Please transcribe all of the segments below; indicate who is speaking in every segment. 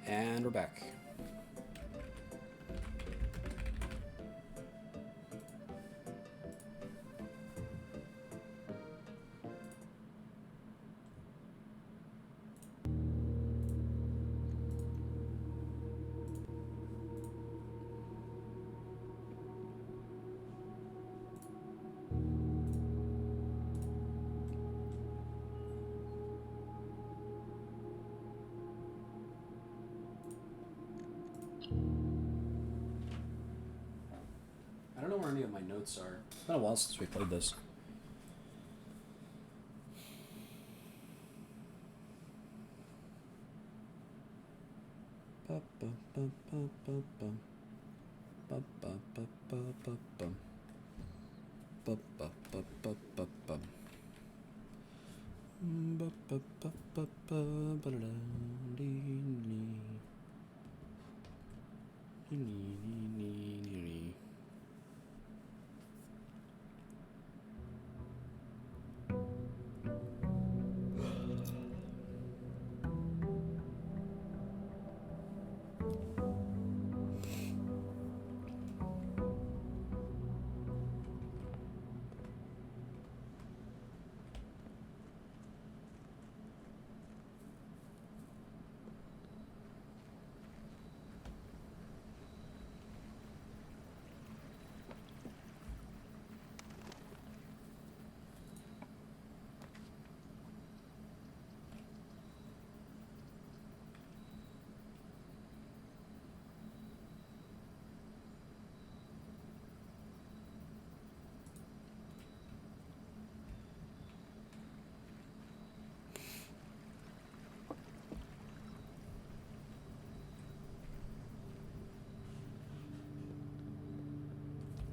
Speaker 1: And we're back. I don't know where any of my notes are. It's been a while since we played this.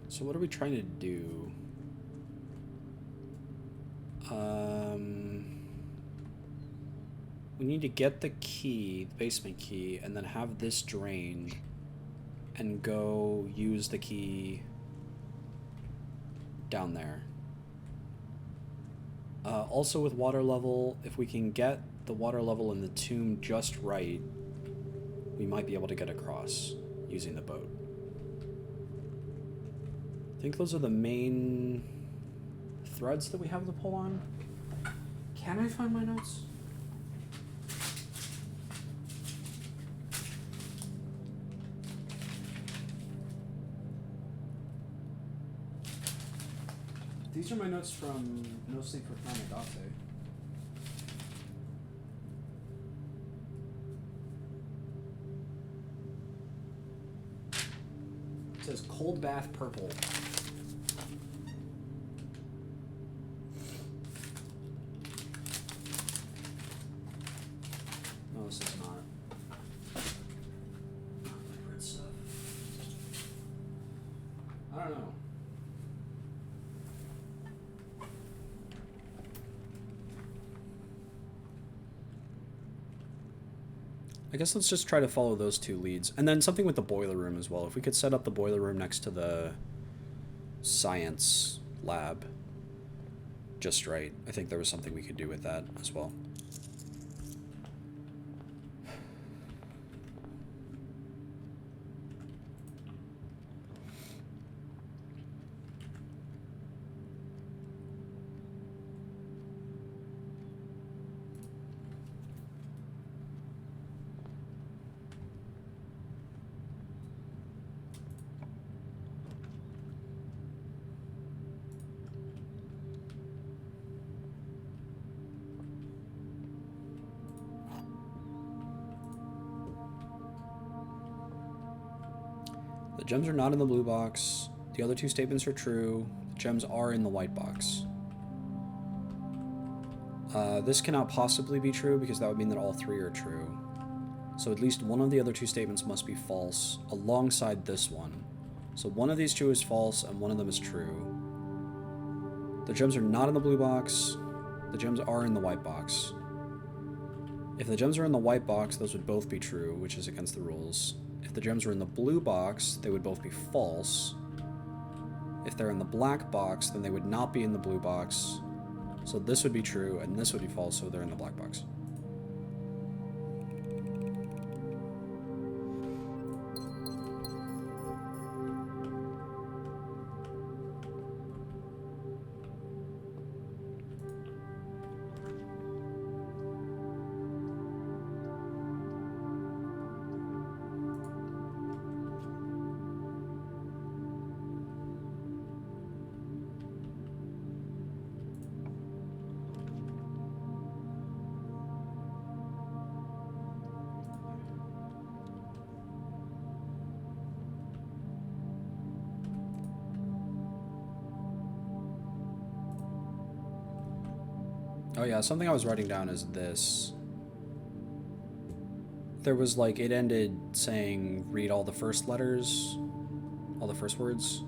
Speaker 1: So what are we trying to do? We need to get the key, the basement key, and then have this drained and go use the key down there. Also with water level, if we can get the water level in the tomb just right, we might be able to get across using the boat. I think those are the main threads that we have to pull on. Can I find my notes? These are my notes from No Sleep for Kamigate. It says cold bath purple. No, this is not. Not liquid stuff. I don't know. I guess let's just try to follow those two leads. And then something with the boiler room as well. If we could set up the boiler room next to the science lab just right. I think there was something we could do with that as well. The gems are not in the blue box. The other two statements are true. The gems are in the white box. This cannot possibly be true because that would mean that all three are true. So at least one of the other two statements must be false alongside this one. So one of these two is false and one of them is true. The gems are not in the blue box. The gems are in the white box. If the gems are in the white box, those would both be true, which is against the rules. If the gems were in the blue box, they would both be false. If they're in the black box, then they would not be in the blue box. So this would be true, and this would be false, so they're in the black box. Oh yeah, something I was writing down is this. There was like, it ended saying read all the first letters, all the first words.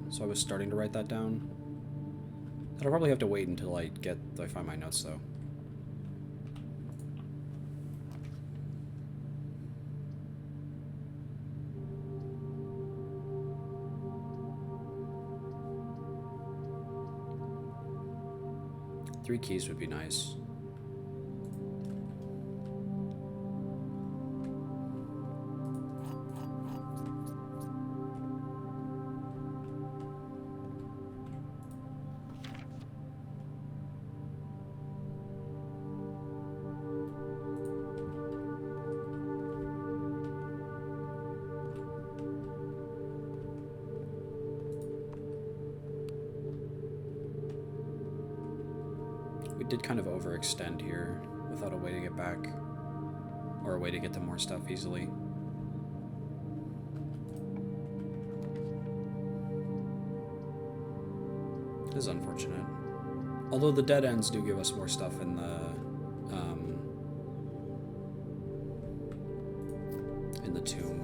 Speaker 1: So I was starting to write that down. I'll probably have to wait until I find my notes though. Three keys would be nice. Did kind of overextend here without a way to get back, or a way to get to more stuff easily. It is unfortunate. Although the dead ends do give us more stuff in the tomb.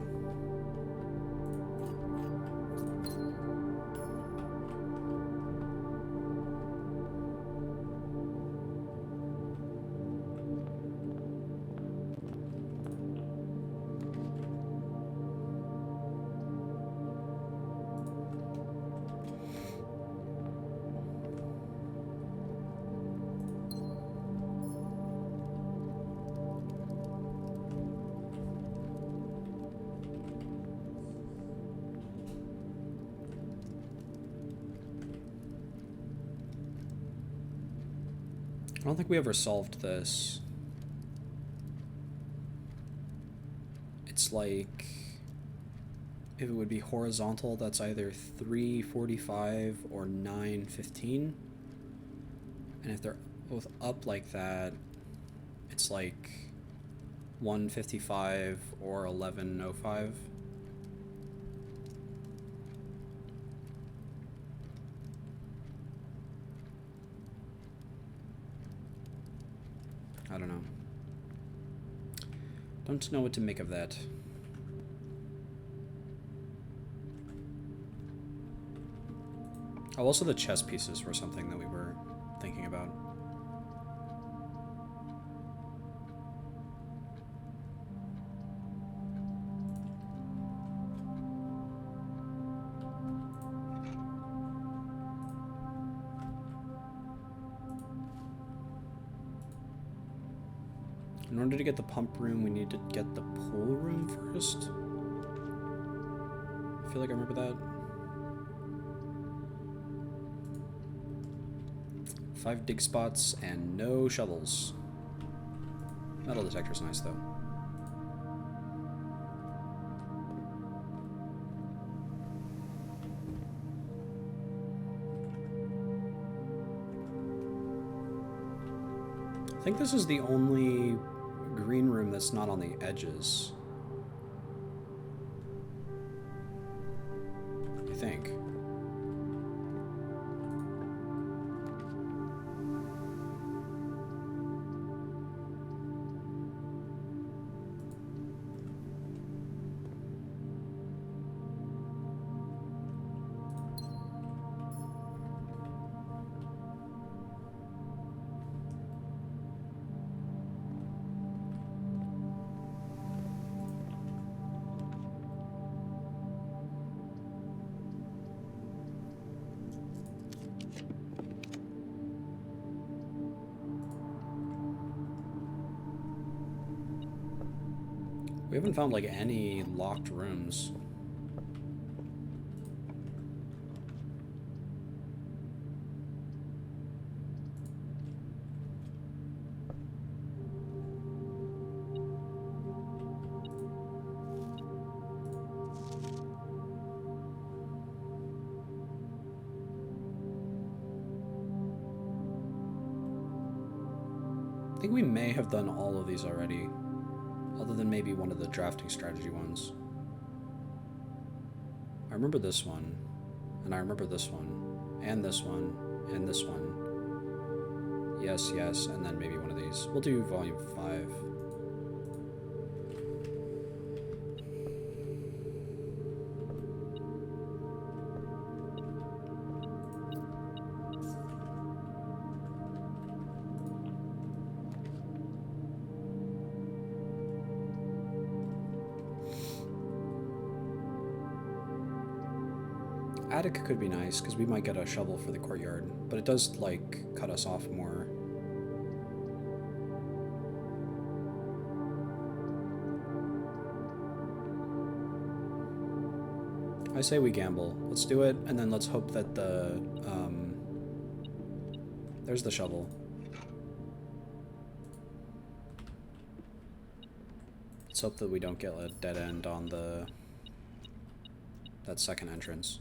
Speaker 1: I don't think we ever solved this. It's like, if it would be horizontal, that's either 345 or 915. And if they're both up like that, it's like 155 or 1105. I don't know. Don't know what to make of that. Oh, also the chess pieces were something that we were thinking about. In order to get the pump room, we need to get the pool room first. I feel like I remember that. 5 dig spots and no shovels. Metal detector's nice though. I think this is the only green room that's not on the edges. I think. We haven't found, like, any locked rooms. I think we may have done all of these already. Other than maybe one of the drafting strategy ones. I remember this one, and I remember this one, and this one, and this one, Yes, yes, and then maybe one of these. We'll do volume 5. Attic could be nice, because we might get a shovel for the courtyard, but it does, like, cut us off more. I say we gamble. Let's do it, and then let's hope that the, there's the shovel. Let's hope that we don't get a dead end on that second entrance.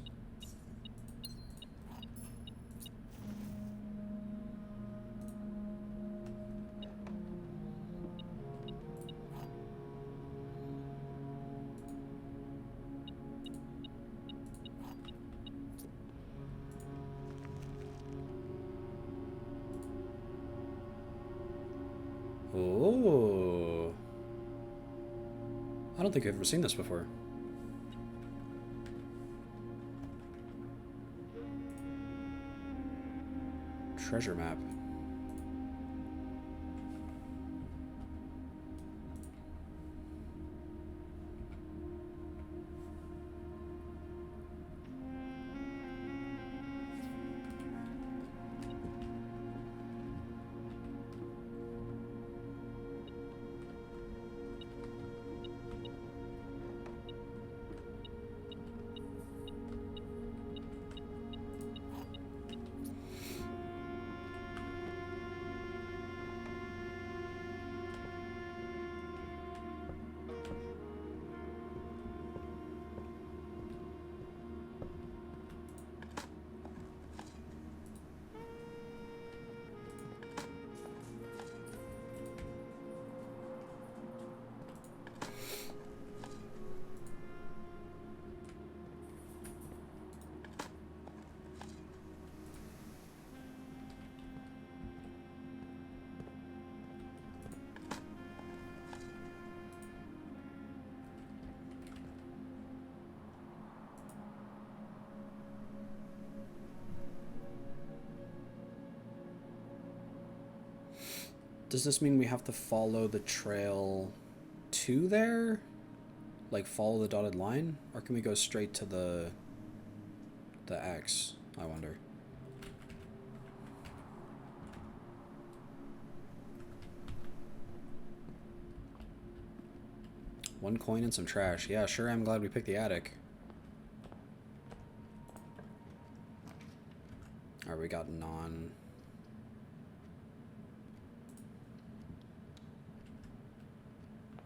Speaker 1: Oh. I don't think I've ever seen this before. Treasure map. Does this mean we have to follow the trail to there? Like follow the dotted line? Or can we go straight to the X, I wonder? One coin and some trash. Yeah, sure, I'm glad we picked the attic. Alright, we got non...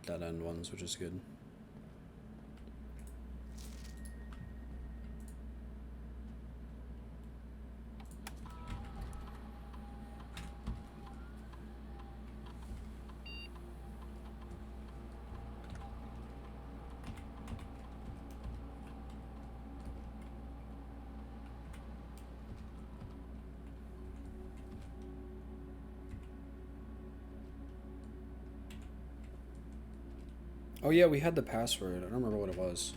Speaker 1: dead end ones, which is good. Oh yeah, we had the password. I don't remember what it was.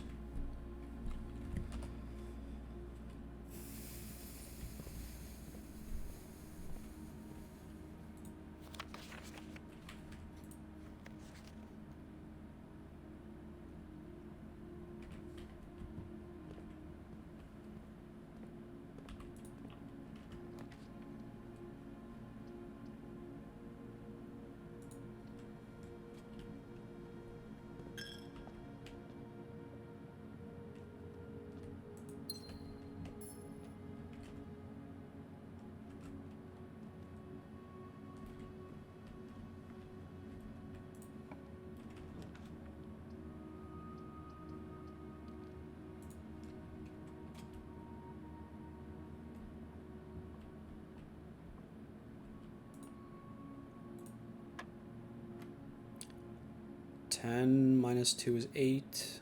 Speaker 1: Ten minus 2 is 8.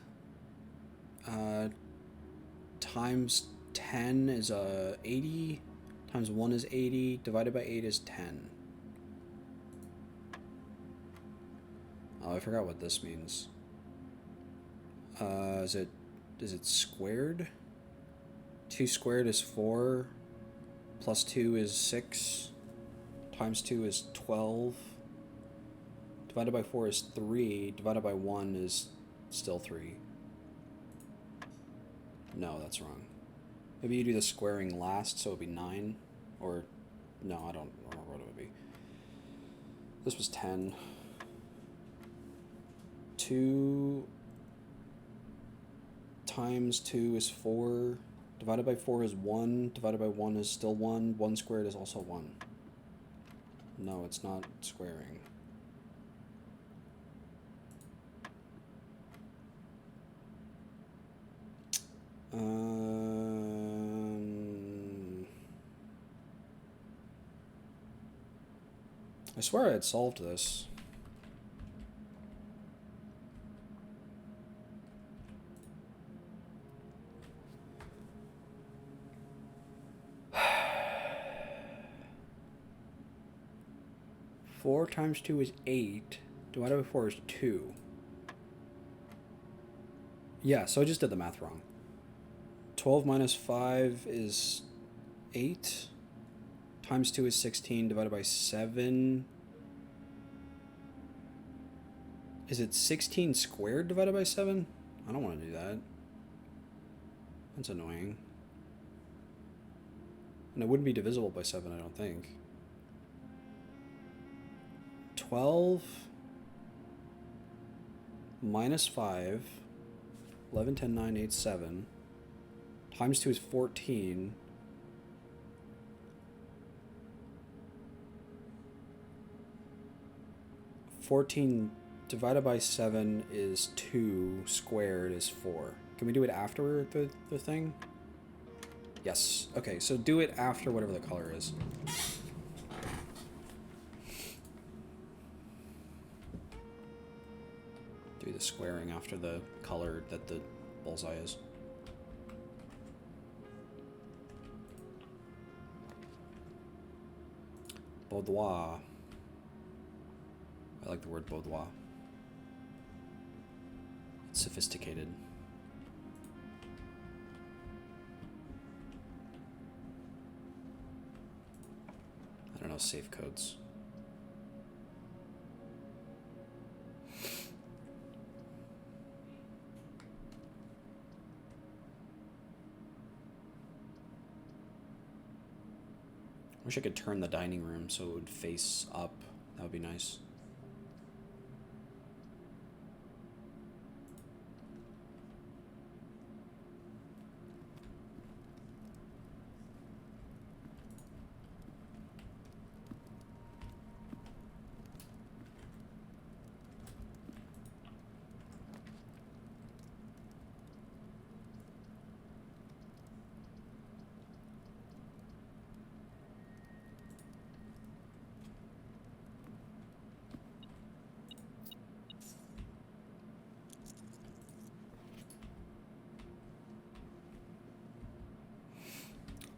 Speaker 1: Times 10 is 80. Times 1 is 80. Divided by 8 is 10. Oh, I forgot what this means. Is it squared? 2 squared is 4, plus 2 is 6, times 2 is 12, divided by 4 is 3, divided by 1 is still 3. No, that's wrong. Maybe you do the squaring last, so it would be 9, or... No, I don't remember what it would be. This was 10. 2 times 2 is 4. Divided by 4 is 1. Divided by 1 is still 1. 1 squared is also 1. No, it's not squaring. I swear I had solved this. Four times 2 is 8. Divided by 4 is 2. Yeah, so I just did the math wrong. 12 minus 5 is 8. Times 2 is 16. Divided by 7. Is it 16 squared divided by 7? I don't want to do that. That's annoying. And it wouldn't be divisible by 7, I don't think. 12 minus 5, 11, 10, 9, 8, 7, times 2 is 14, divided by 7 is 2, squared is 4. Can we do it after the thing? Yes. Okay, so do it after whatever the color is. Do the squaring after the color that the bullseye is. Boudoir. I like the word boudoir. It's sophisticated. I don't know safe codes. Wish I could turn the dining room so it would face up. That would be nice.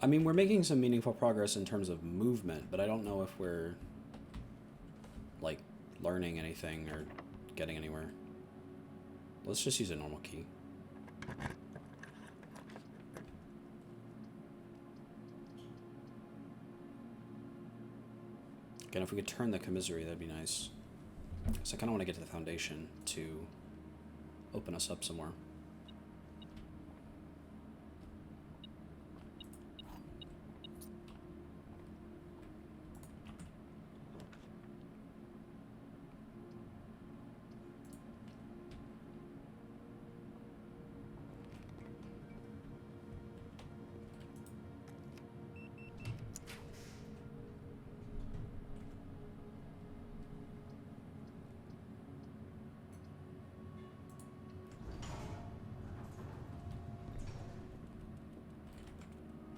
Speaker 1: I mean, we're making some meaningful progress in terms of movement, but I don't know if we're, like, learning anything or getting anywhere. Let's just use a normal key. Again, if we could turn the commissary, that'd be nice. So I kind of want to get to the foundation to open us up some more.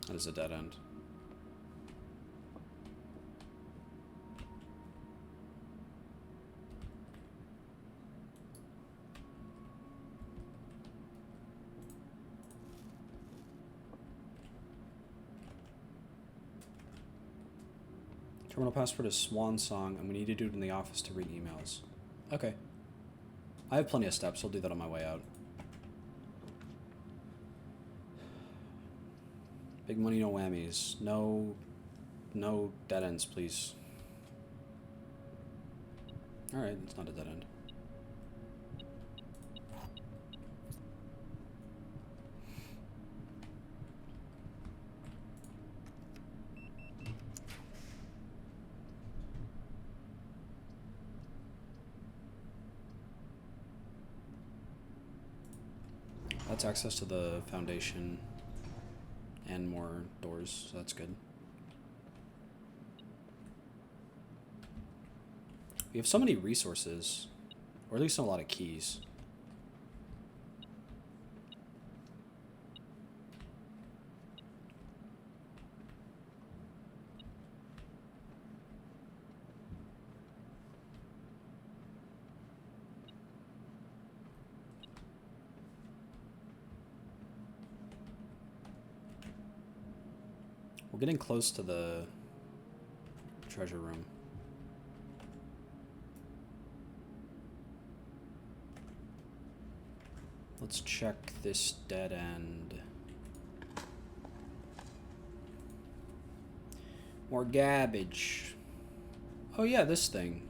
Speaker 1: That is a dead end. Terminal password is Swan Song, and we need to do it in the office to read emails. Okay. I have plenty of steps. I'll do that on my way out. Big money, no whammies. No dead ends, please. Alright, it's not a dead end. That's access to the foundation and more doors, so that's good. We have so many resources, or at least a lot of keys. We're getting close to the treasure room. Let's check this dead end. More garbage. Oh yeah, this thing.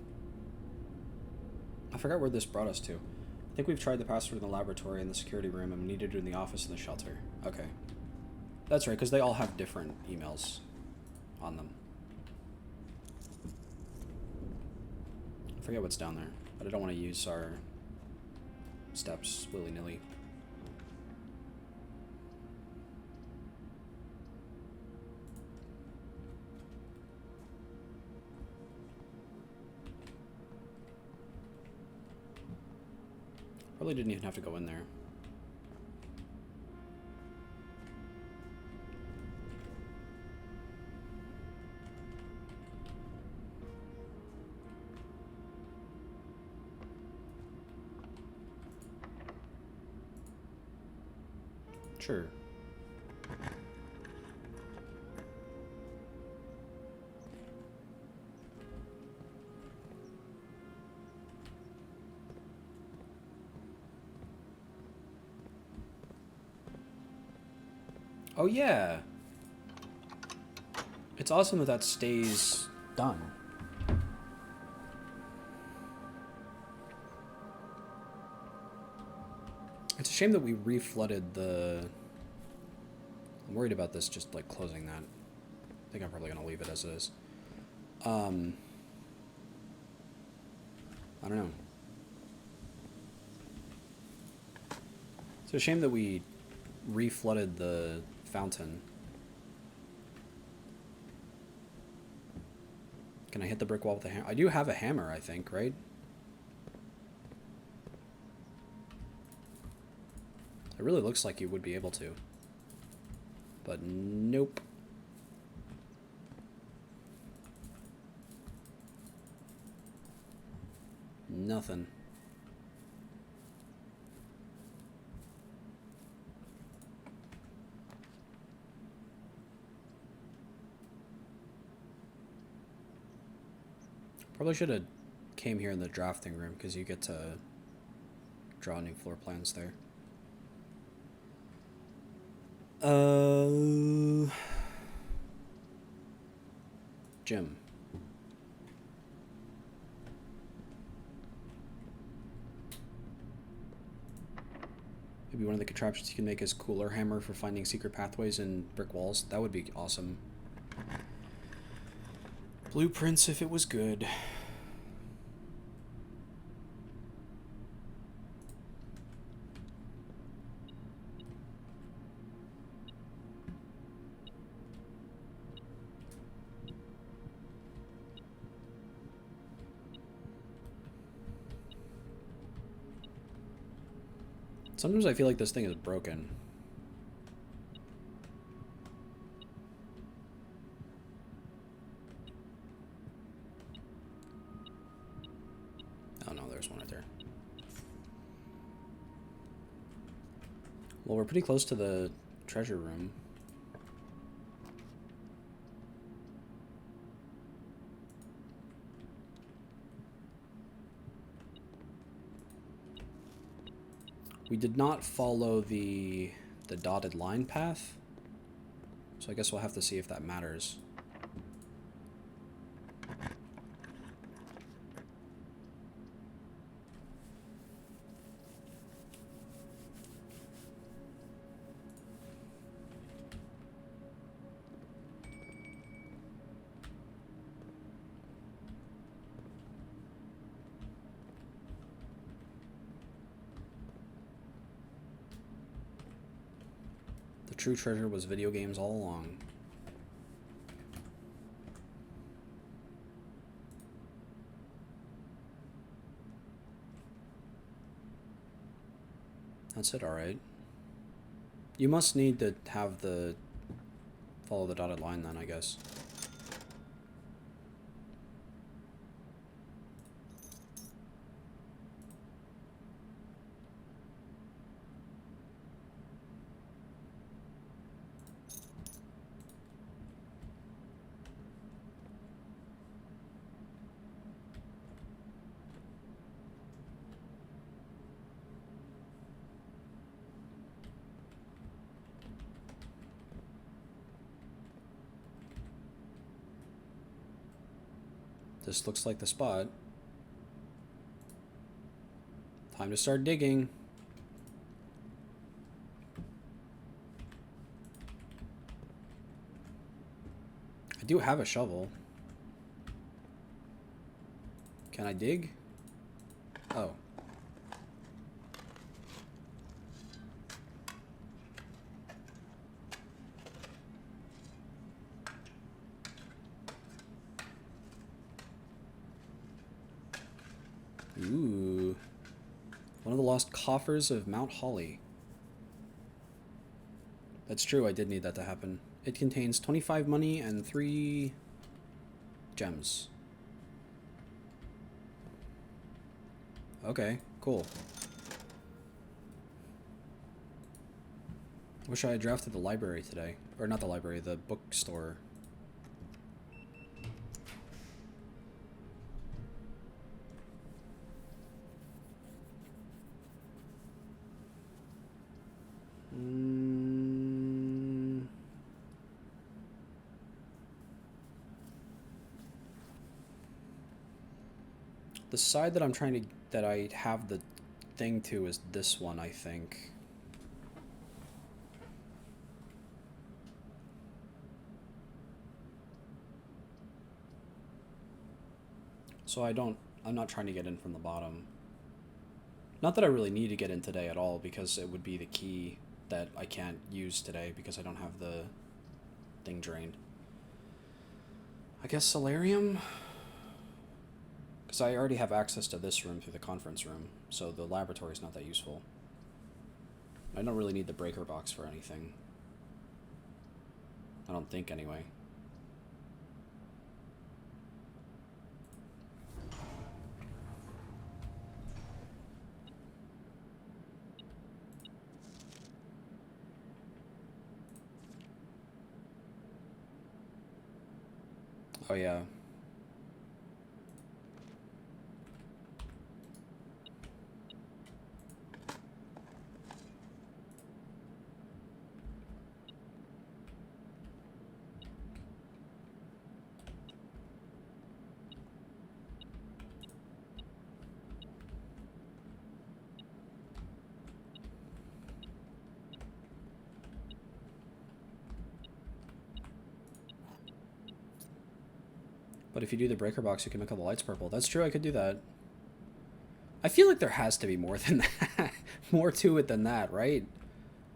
Speaker 1: I forgot where this brought us to. I think we've tried the password in the laboratory and the security room, and we needed it in the office and the shelter. Okay. That's right, because they all have different emails on them. I forget what's down there, but I don't want to use our steps willy-nilly. Probably didn't even have to go in there. Sure. Oh yeah. It's awesome that that stays done. It's a shame that we reflooded the... I'm worried about this just like closing that. I think I'm probably gonna leave it as it is. I don't know. It's a shame that we reflooded the fountain. Can I hit the brick wall with a hammer? I do have a hammer, I think, right? It really looks like you would be able to. But nope. Nothing. Probably should have came here in the drafting room because you get to draw new floor plans there. Gym. Maybe one of the contraptions you can make is cooler hammer for finding secret pathways in brick walls. That would be awesome. Blueprints if it was good. Sometimes I feel like this thing is broken. Oh no, there's one right there. Well, we're pretty close to the treasure room. We did not follow the dotted line path, so I guess we'll have to see if that matters. The true treasure was video games all along. That's it, alright. You must need to have the... follow the dotted line then, I guess. This looks like the spot. Time to start digging. I do have a shovel. Can I dig? Oh. Ooh. One of the lost coffers of Mount Holly. That's true, I did need that to happen. It contains 25 money and 3 gems. Okay, cool. Wish I had drafted the library today. Or not the library, the bookstore. The side that I'm trying to... that I have the thing to is this one, I think. So I'm not trying to get in from the bottom. Not that I really need to get in today at all, because it would be the key that I can't use today because I don't have the thing drained. I guess solarium? Because I already have access to this room through the conference room, so the laboratory is not that useful. I don't really need the breaker box for anything. I don't think, anyway. Oh yeah. But if you do the breaker box, you can make all the lights purple. That's true, I could do that. I feel like there has to be more than that. More to it than that, right?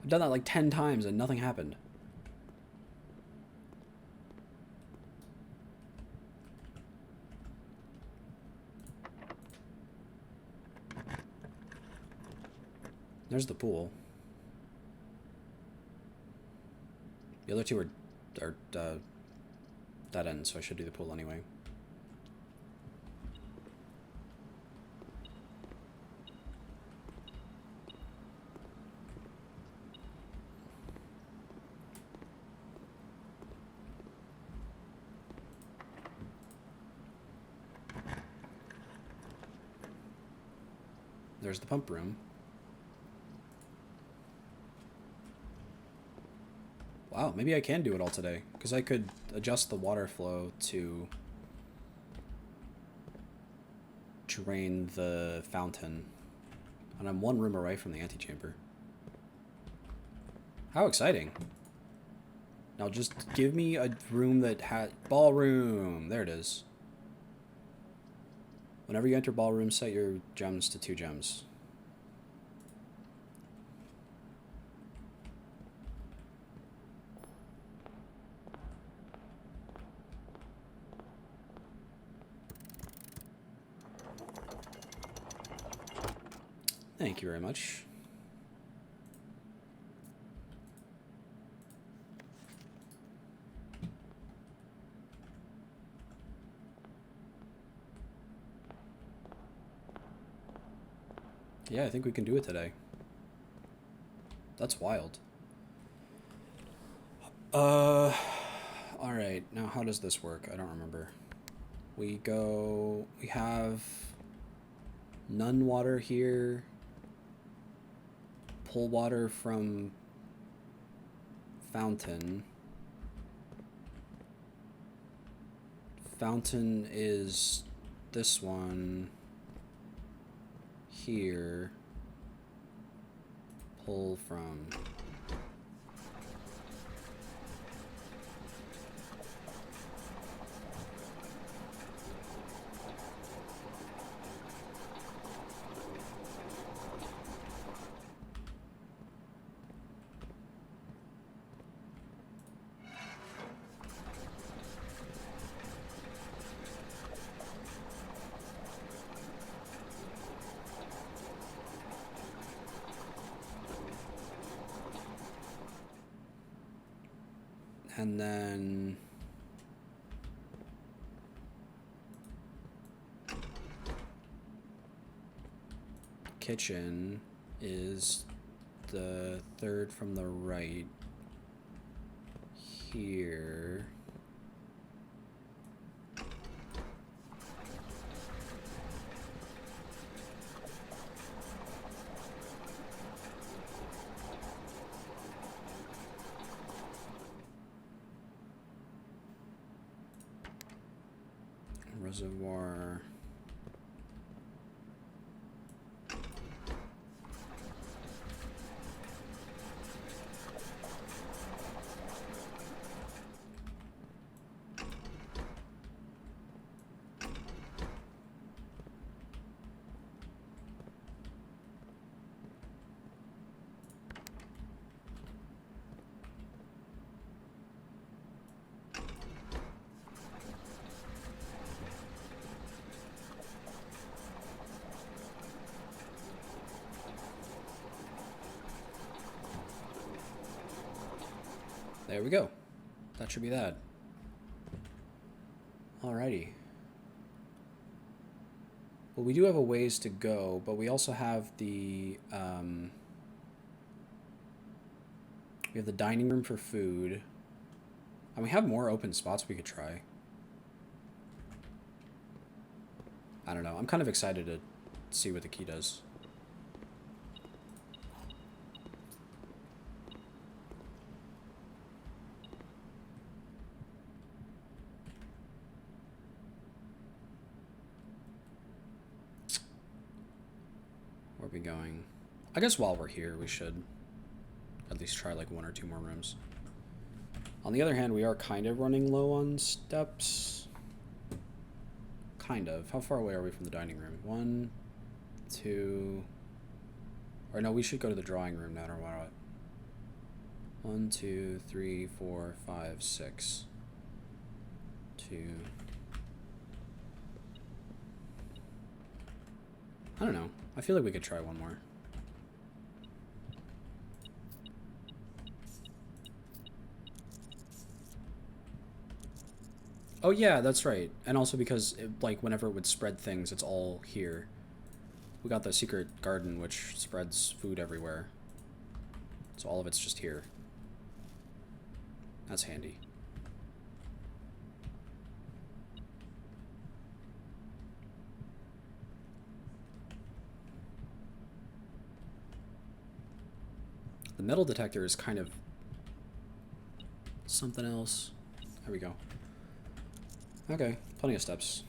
Speaker 1: I've done that like 10 times and nothing happened. There's the pool. The other two are dead end, so I should do the pool anyway. There's the pump room. Wow, maybe I can do it all today, because I could adjust the water flow to drain the fountain. And I'm one room away from the antechamber. How exciting. Now just give me a room that had... Ballroom! There it is. Whenever you enter ballroom, set your gems to 2 gems. Thank you very much. Yeah, I think we can do it today. That's wild. Alright, now how does this work? I don't remember. We have none water here. Pull water from fountain. Fountain is this one here. Pull from and then kitchen is the third from the right here. Reservoir. There we go. That should be that. Alrighty. Well, we do have a ways to go, but we also have the we have the dining room for food, and we have more open spots we could try. I don't know. I'm kind of excited to see what the key does. Where are we going? I guess while we're here, we should at least try like 1 or 2 more rooms. On the other hand, we are kind of running low on steps. Kind of. How far away are we from the dining room? 1, 2... Or no, we should go to the drawing room no matter what. 1, 2, 3, 4, 5, 6. 2... I don't know. I feel like we could try one more. Oh yeah, that's right. And also because, like, whenever it would spread things, it's all here. We got the secret garden, which spreads food everywhere. So all of it's just here. That's handy. The metal detector is kind of something else. There we go. Okay, plenty of steps.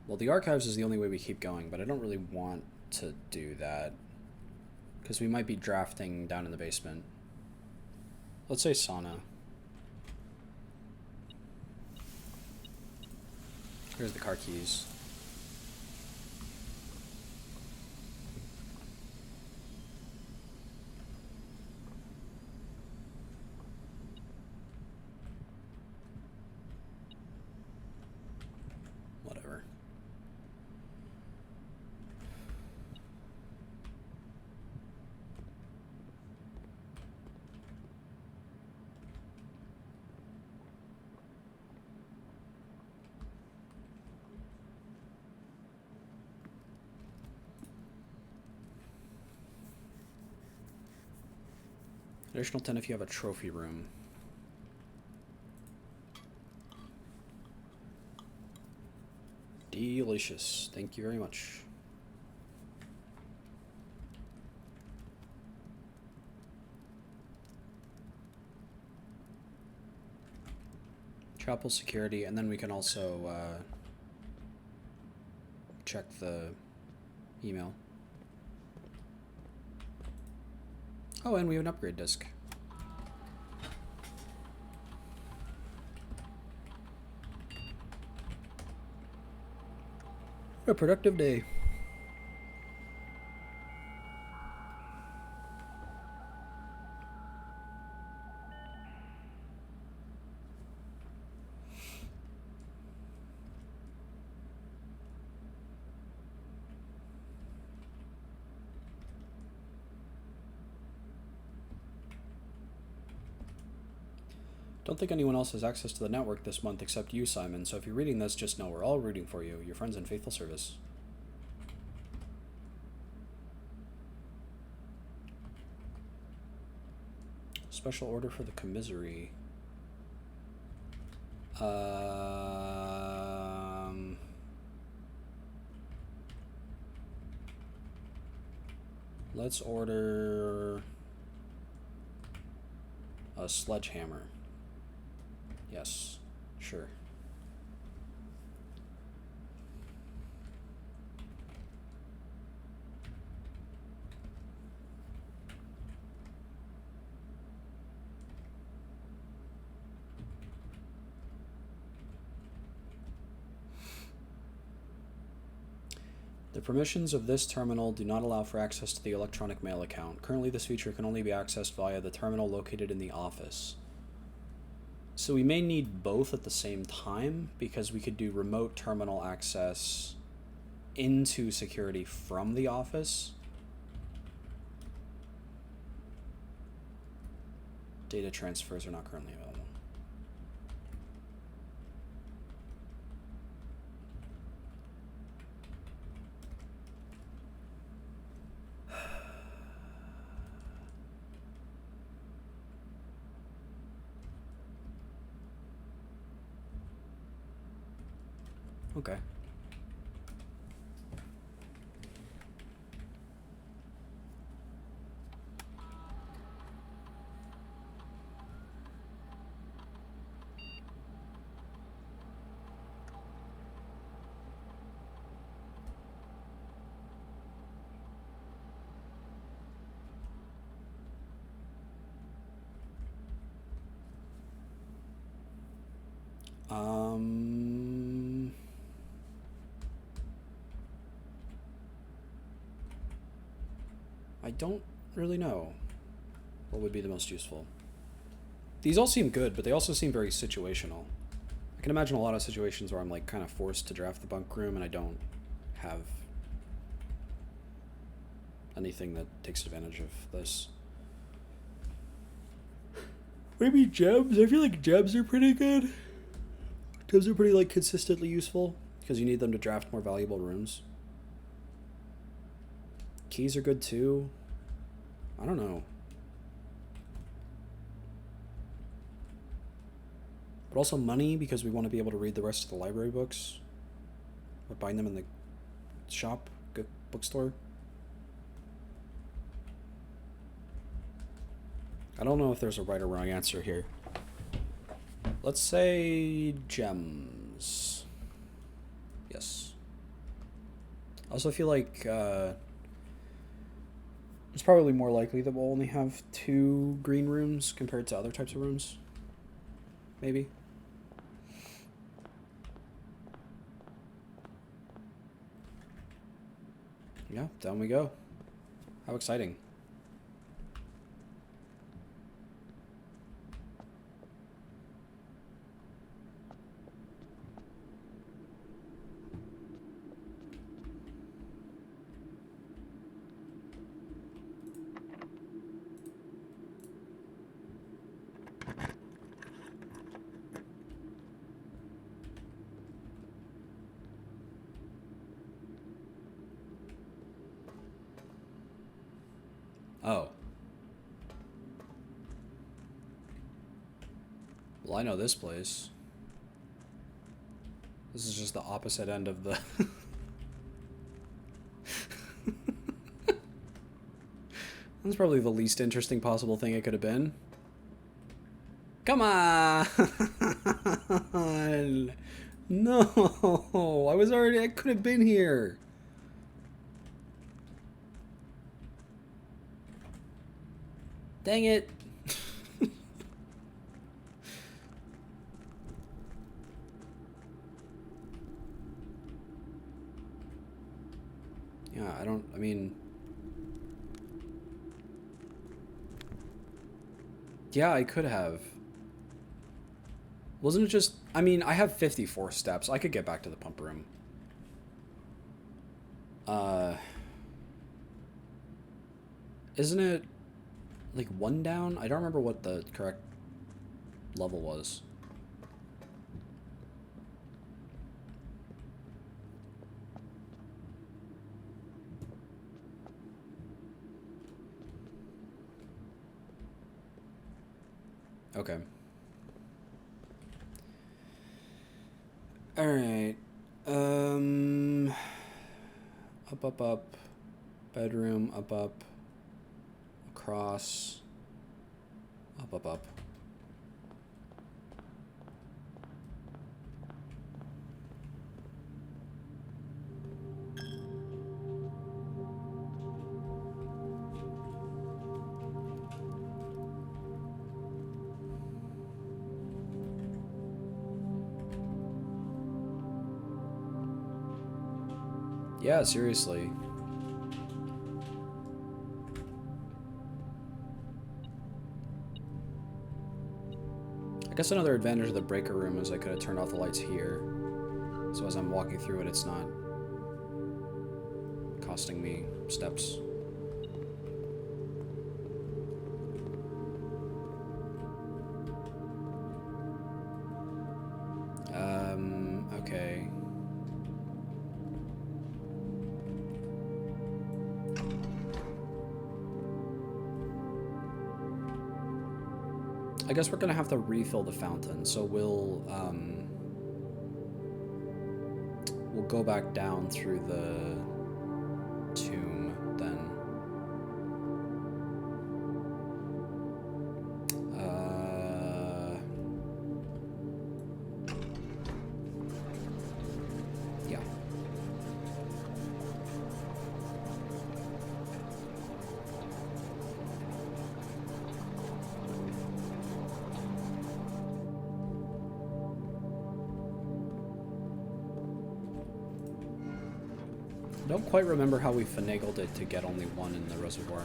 Speaker 1: Well, the archives is the only way we keep going, but I don't really want to do that, because we might be drafting down in the basement. Let's say sauna. Here's the car keys. Whatever. Additional 10 if you have a trophy room. Delicious. Thank you very much. Chapel security, and then we can also check the email. Oh, and we have an upgrade disc. What a productive day. Don't think anyone else has access to the network this month except you, Simon, so if you're reading this, just know we're all rooting for you. Your friends in faithful service. Special order for the commissary. Let's order a sledgehammer. Yes, sure. The permissions of this terminal do not allow for access to the electronic mail account. Currently, this feature can only be accessed via the terminal located in the office. So we may need both at the same time, because we could do remote terminal access into security from the office. Data transfers are not currently available. Okay. I don't really know what would be the most useful. These all seem good, but they also seem very situational. I can imagine a lot of situations where I'm like kind of forced to draft the bunk room and I don't have anything that takes advantage of this. Maybe gems? I feel like gems are pretty good. Gems are pretty like consistently useful because you need them to draft more valuable rooms. Keys are good too. I don't know. But also money, because we want to be able to read the rest of the library books. Or buying them in the shop, bookstore. I don't know if there's a right or wrong answer here. Let's say gems. Yes. I also feel like it's probably more likely that we'll only have 2 green rooms compared to other types of rooms. Maybe. Yeah, down we go. How exciting. Oh. Well, I know this place. This is just the opposite end of the... That's probably the least interesting possible thing it could have been. Come on! No! I could have been here. Dang it. Yeah, I mean... Yeah, I could have. Wasn't it just... I mean, I have 54 steps. I could get back to the pump room. Isn't it... like 1 down? I don't remember what the correct level was. Okay. Alright. Up. Bedroom, up. Across. Up. Yeah, seriously. I guess another advantage of the breaker room is I could have turned off the lights here. So as I'm walking through it, it's not costing me steps. Okay. I guess we're gonna have to refill the fountain, so we'll go back down through the tomb then. Yeah. I don't quite remember how we finagled it to get only 1 in the reservoir.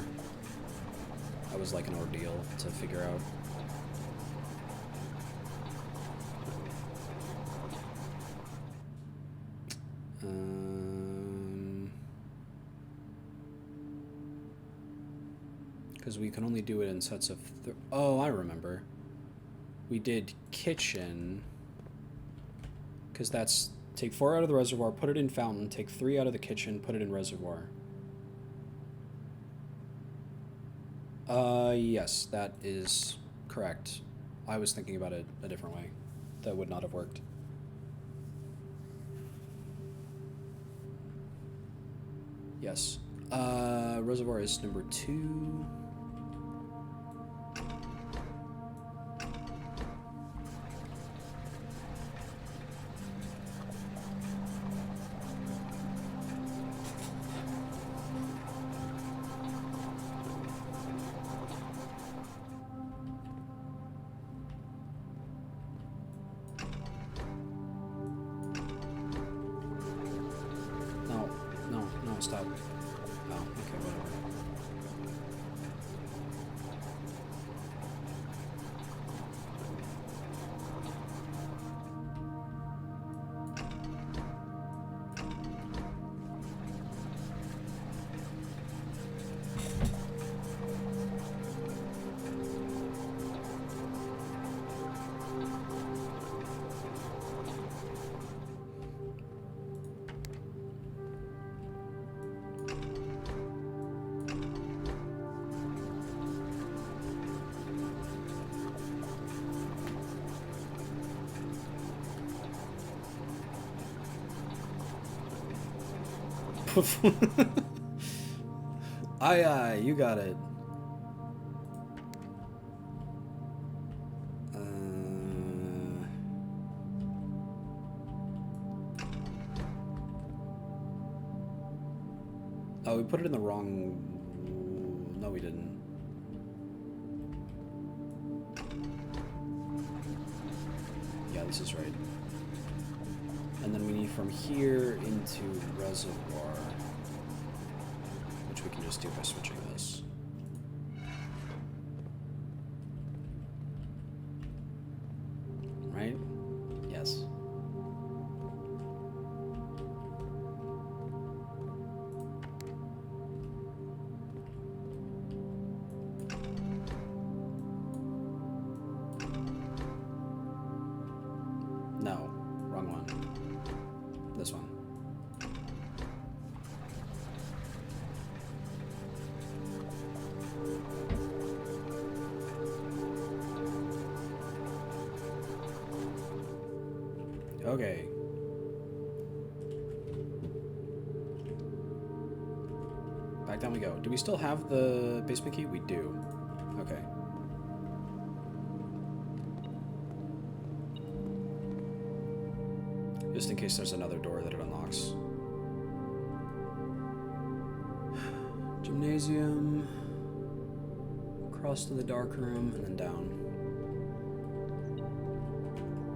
Speaker 1: That was like an ordeal to figure out. Because we can only do it in sets of... Oh, I remember. We did kitchen. Because that's... Take 4 out of the reservoir, put it in fountain, take 3 out of the kitchen, put it in reservoir. Yes, that is correct. I was thinking about it a different way. That would not have worked. Yes. Reservoir is number 2. stop. Oh, okay, whatever. Aye, you got it. Oh, we put it in the wrong... No, we didn't. Yeah, this is right. And then we need from here into reservoir, which we can just do by switching this. Right? Yes. No, wrong one. This one. Okay. Back down we go. Do we still have the basement key? We do. Okay. Just in case there's another door that it unlocks. Gymnasium. Across to the dark room and then down.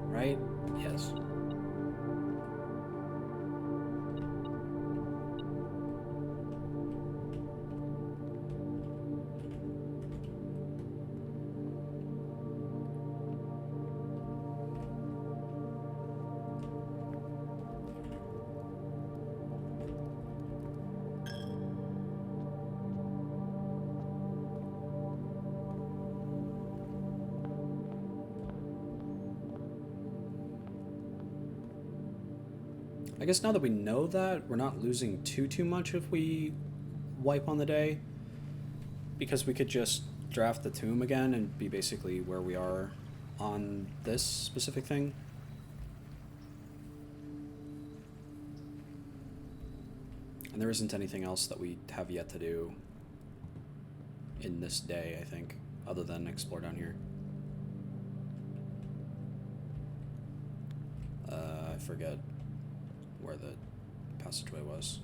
Speaker 1: Right? Yes. I guess now that we know that, we're not losing too much if we wipe on the day, because we could just draft the tomb again and be basically where we are on this specific thing. And there isn't anything else that we have yet to do in this day, I think, other than explore down here. I forget where the passageway was.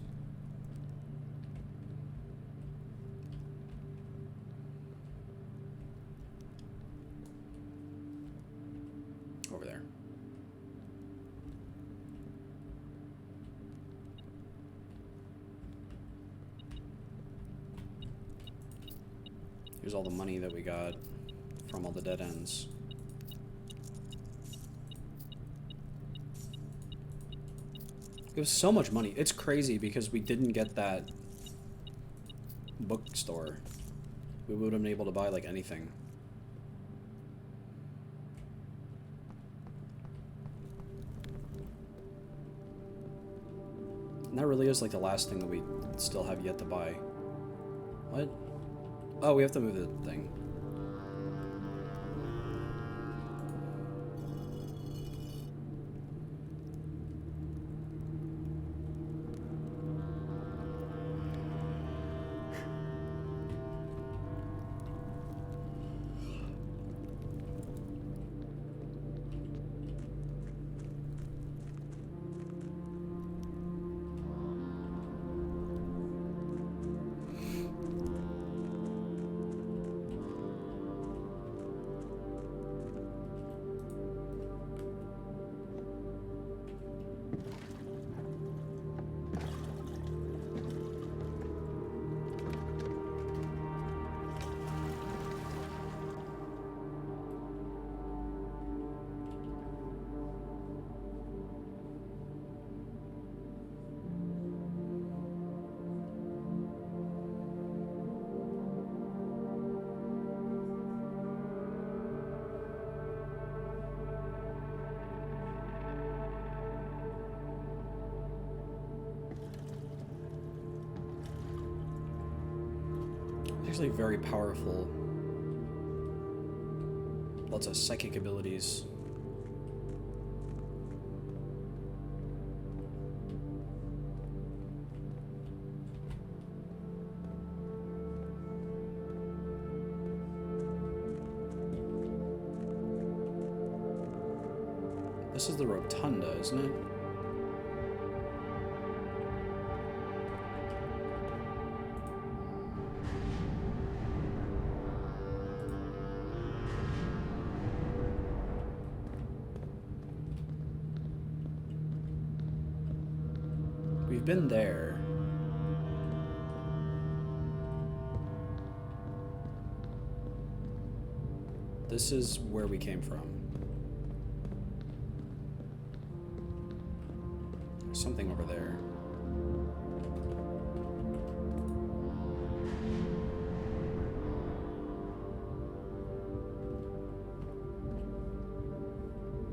Speaker 1: Over there. Here's all the money that we got from all the dead ends. It was so much money. It's crazy because we didn't get that bookstore. We would have been able to buy like anything. And that really is like the last thing that we still have yet to buy. What? Oh, we have to move the thing. actually very powerful. Lots of psychic abilities. This is the rotunda, isn't it? We've been there. This is where we came from. Something over there.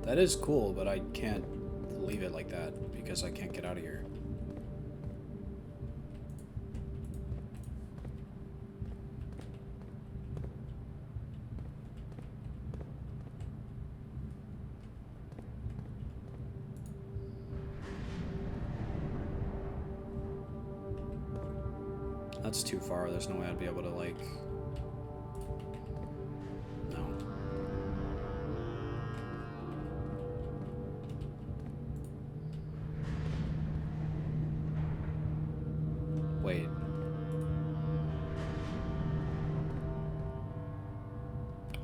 Speaker 1: That is cool, but I can't leave it like that because I can't get out of here. That's too far. There's no way I'd be able to, like... No. Wait.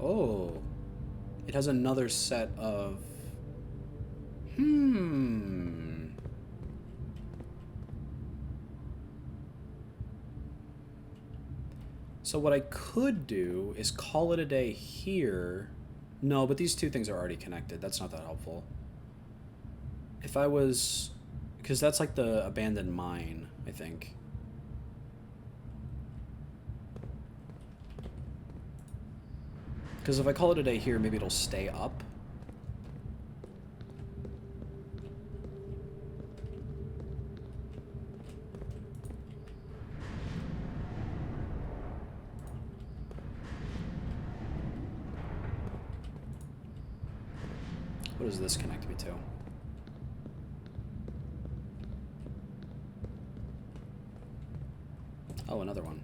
Speaker 1: Oh. It has another set of... So what I could do is call it a day here. No, but these two things are already connected. That's not that helpful. If I was... Because that's like the abandoned mine, I think. Because if I call it a day here, maybe it'll stay up. What does this connect me to? Oh, another one.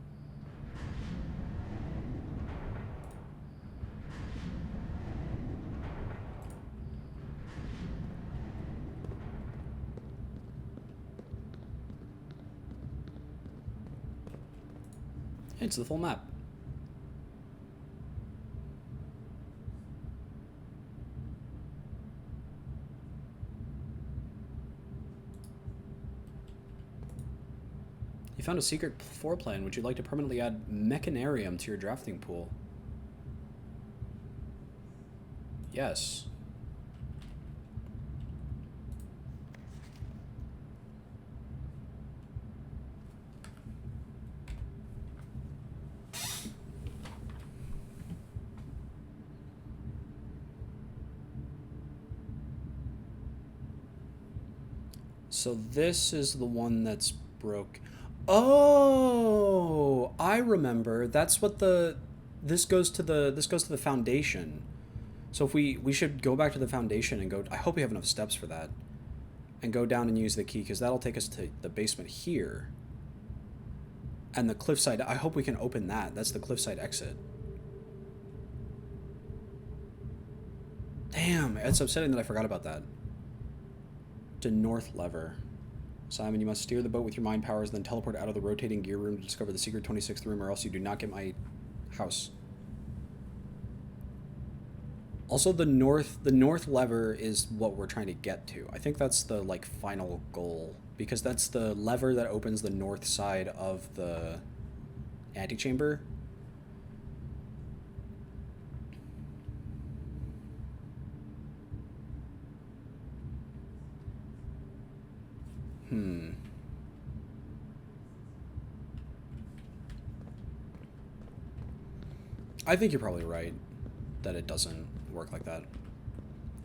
Speaker 1: It's the full map. You found a secret floor plan. Would you like to permanently add Mechanarium to your drafting pool? Yes. So this is the one that's broke. Oh, I remember. That's what this goes to the foundation. So if we should go back to the foundation and go. I hope we have enough steps for that, and go down and use the key because that'll take us to the basement here. And the cliffside. I hope we can open that. That's the cliffside exit. Damn, it's upsetting that I forgot about that. To north lever. Simon, you must steer the boat with your mind powers, then teleport out of the rotating gear room to discover the secret 26th room, or else you do not get my house. Also, the north lever is what we're trying to get to. I think that's the, like, final goal, because that's the lever that opens the north side of the antechamber. I think you're probably right that it doesn't work like that.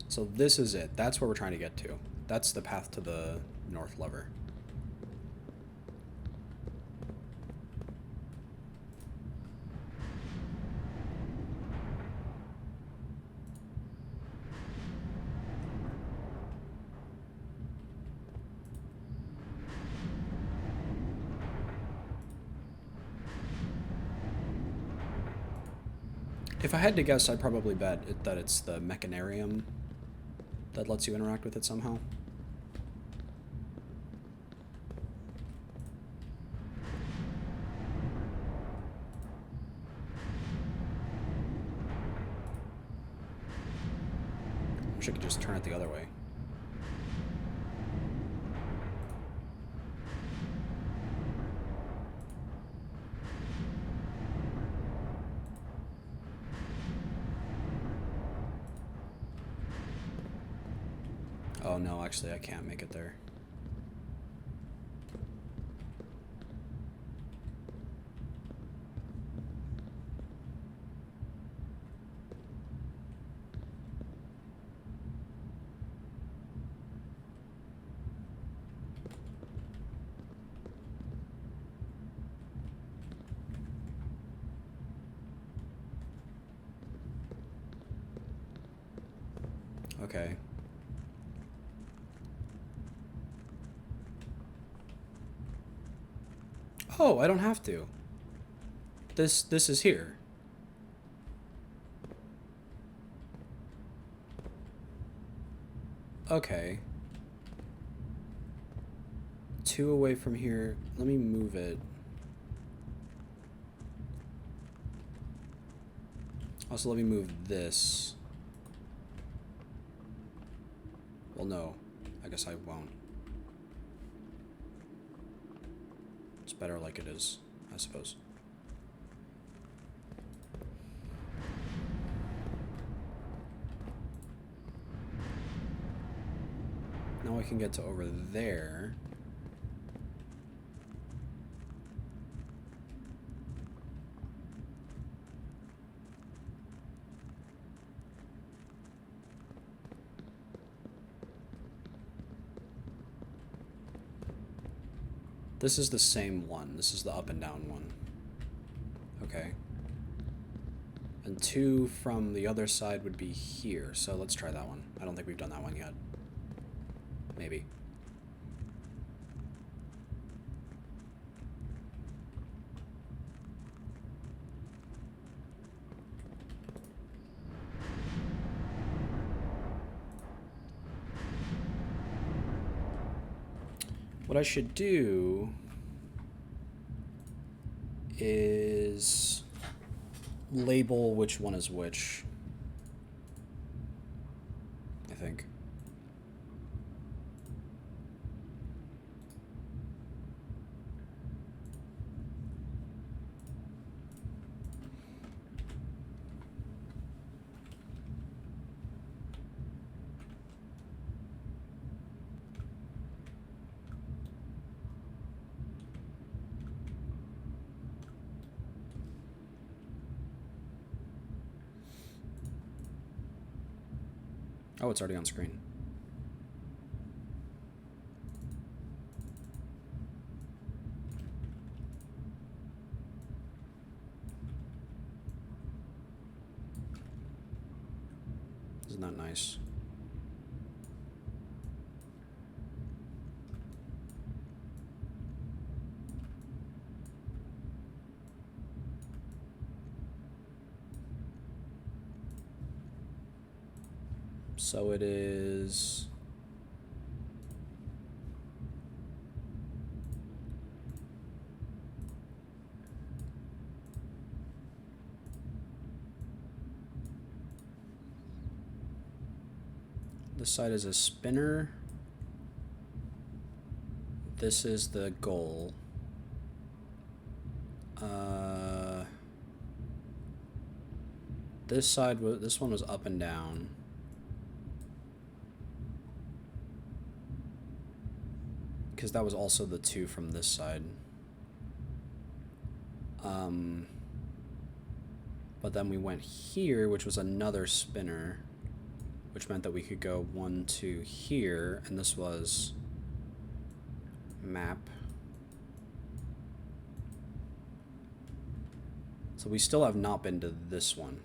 Speaker 1: So this is it. That's where we're trying to get to. That's the path to the north lever. If I had to guess, I'd probably bet that it's the Mechanarium that lets you interact with it somehow. I wish I could just turn it the other way. Oh no, actually I can't make it there. Okay. Oh, I don't have to. This is here. Okay. 2 away from here. Let me move it. Also, let me move this. Well, no. I guess I won't. It's better like it is, I suppose. Now I can get to over there. This is the same one. This is the up and down one. Okay. And 2 from the other side would be here, so let's try that one. I don't think we've done that one yet. Maybe. What I should do is label which one is which, I think. Oh, it's already on screen. Isn't that nice? So it is... This side is a spinner. This is the goal. This side, this one was up and down. Because that was also the 2 from this side. But then we went here, which was another spinner, which meant that we could go 1, 2 here, and this was map. So we still have not been to this one.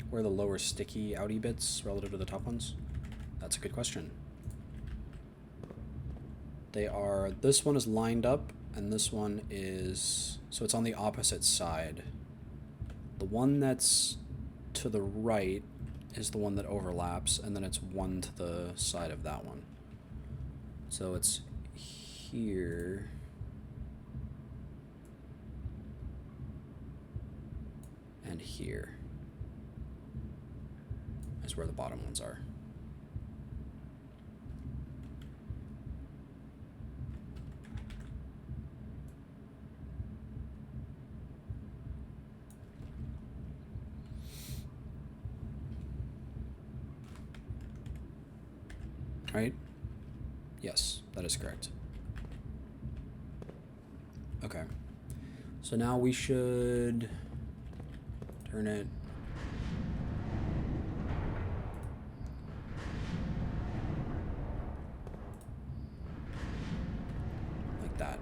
Speaker 1: Where are the lower sticky outy bits relative to the top ones? That's a good question. They are, this one is lined up, and this one is... So it's on the opposite side. The one that's to the right is the one that overlaps, and then it's one to the side of that one. So it's here. And here is where the bottom ones are. Right? Yes, that is correct. Okay. So now we should turn it like that.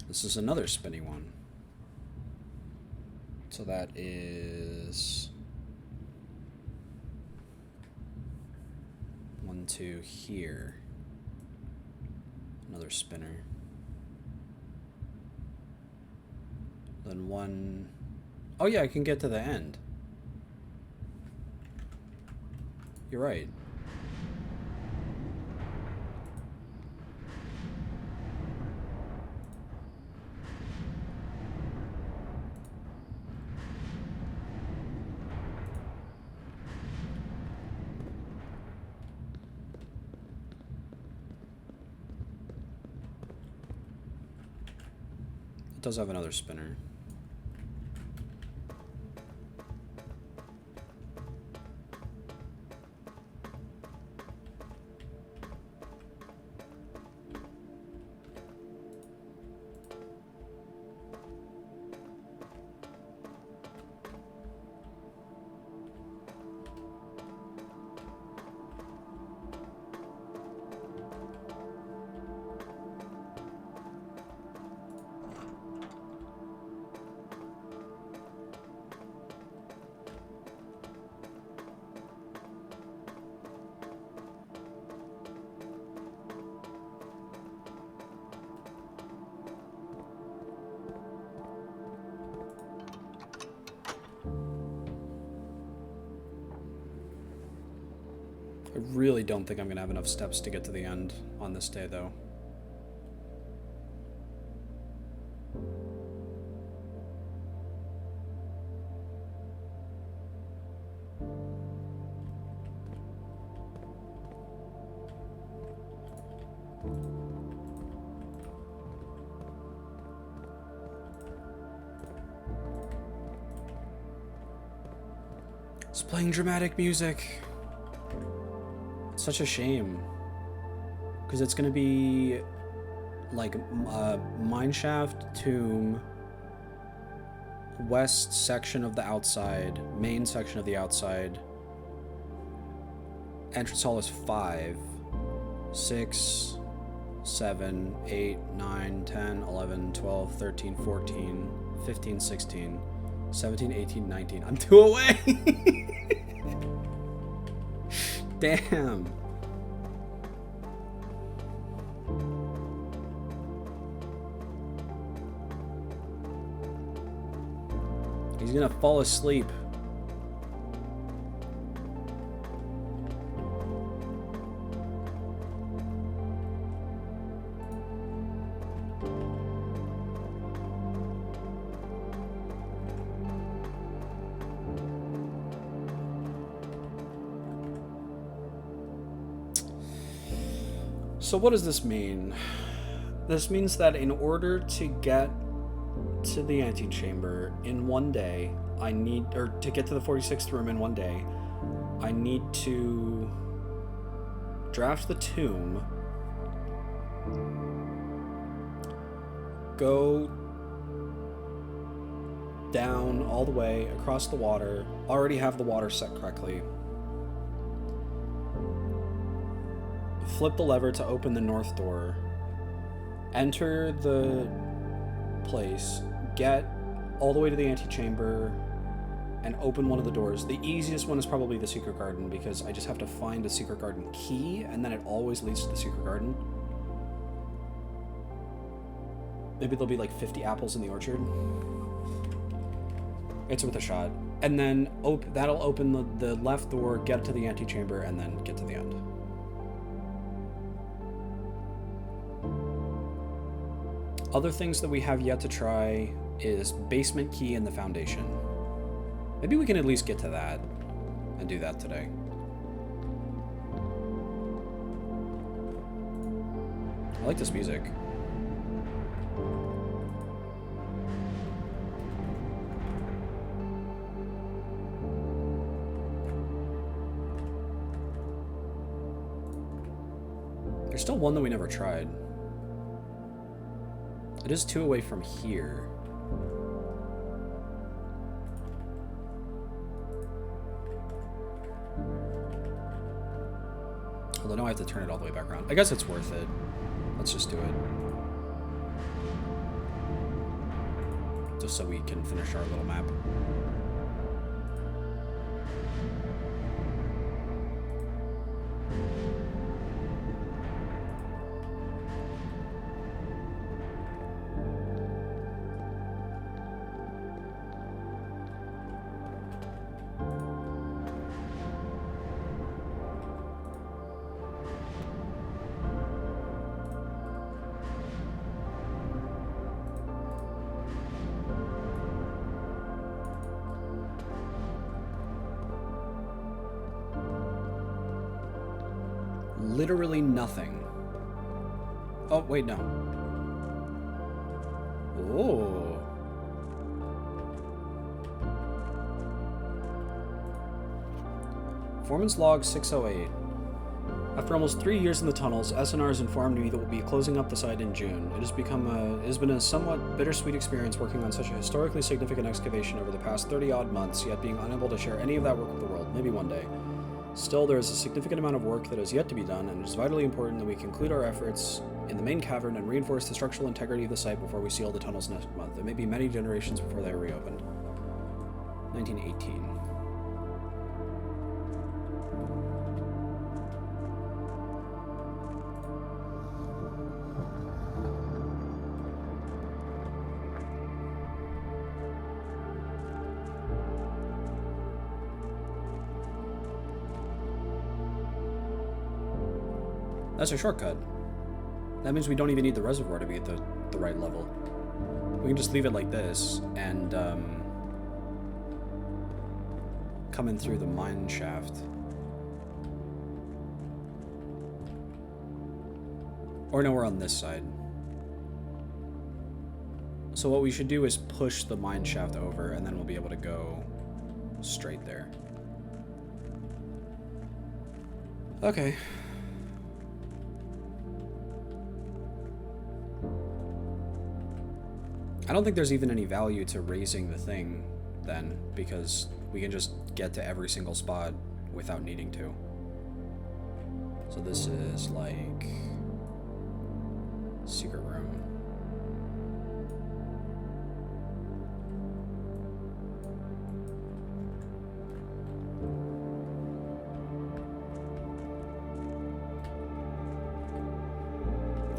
Speaker 1: This is another spinny one. So that is 1, 2 here. Another spinner. Then 1. Oh yeah, I can get to the end. You're right. It does have another spinner. I really don't think I'm going to have enough steps to get to the end on this day, though. It's playing dramatic music. Such a shame, because it's gonna be like mineshaft, tomb, west section of the outside, main section of the outside. Entrance hall is 5, 6, 7, 8, 9, 10, 11, 12, 13, 14, 15, 16, 17, 18, 19. I'm 2 away. Damn. He's gonna fall asleep. So what does this mean? This means that in order to get to the antechamber in one day, to get to the 46th room in one day, I need to draft the tomb, go down all the way across the water, already have the water set correctly, flip the lever to open the north door, enter the place, get all the way to the antechamber, and open one of the doors. The easiest one is probably the secret garden, because I just have to find a secret garden key, and then it always leads to the secret garden. Maybe there'll be like 50 apples in the orchard. It's worth a shot. And then that'll open the left door, get to the antechamber, and then get to the end. Other things that we have yet to try is basement key and the foundation. Maybe we can at least get to that and do that today. I like this music. There's still one that we never tried. It is 2 away from here. Although now I have to turn it all the way back around. I guess it's worth it. Let's just do it. Just so we can finish our little map. Literally nothing. Oh, wait, no. Oh. Foreman's log 608. After almost 3 years in the tunnels, SNR has informed me that we'll be closing up the site in June. It has been a somewhat bittersweet experience working on such a historically significant excavation over the past 30-odd months, yet being unable to share any of that work with the world, maybe one day. Still, there is a significant amount of work that is yet to be done, and it is vitally important that we conclude our efforts in the main cavern and reinforce the structural integrity of the site before we seal the tunnels next month. It may be many generations before they are reopened. 1918. That's a shortcut. That means we don't even need the reservoir to be at the right level. We can just leave it like this and come in through the mine shaft. Or no, we're on this side. So what we should do is push the mine shaft over, and then we'll be able to go straight there. Okay. I don't think there's even any value to raising the thing then, because we can just get to every single spot without needing to. So this is like secret room.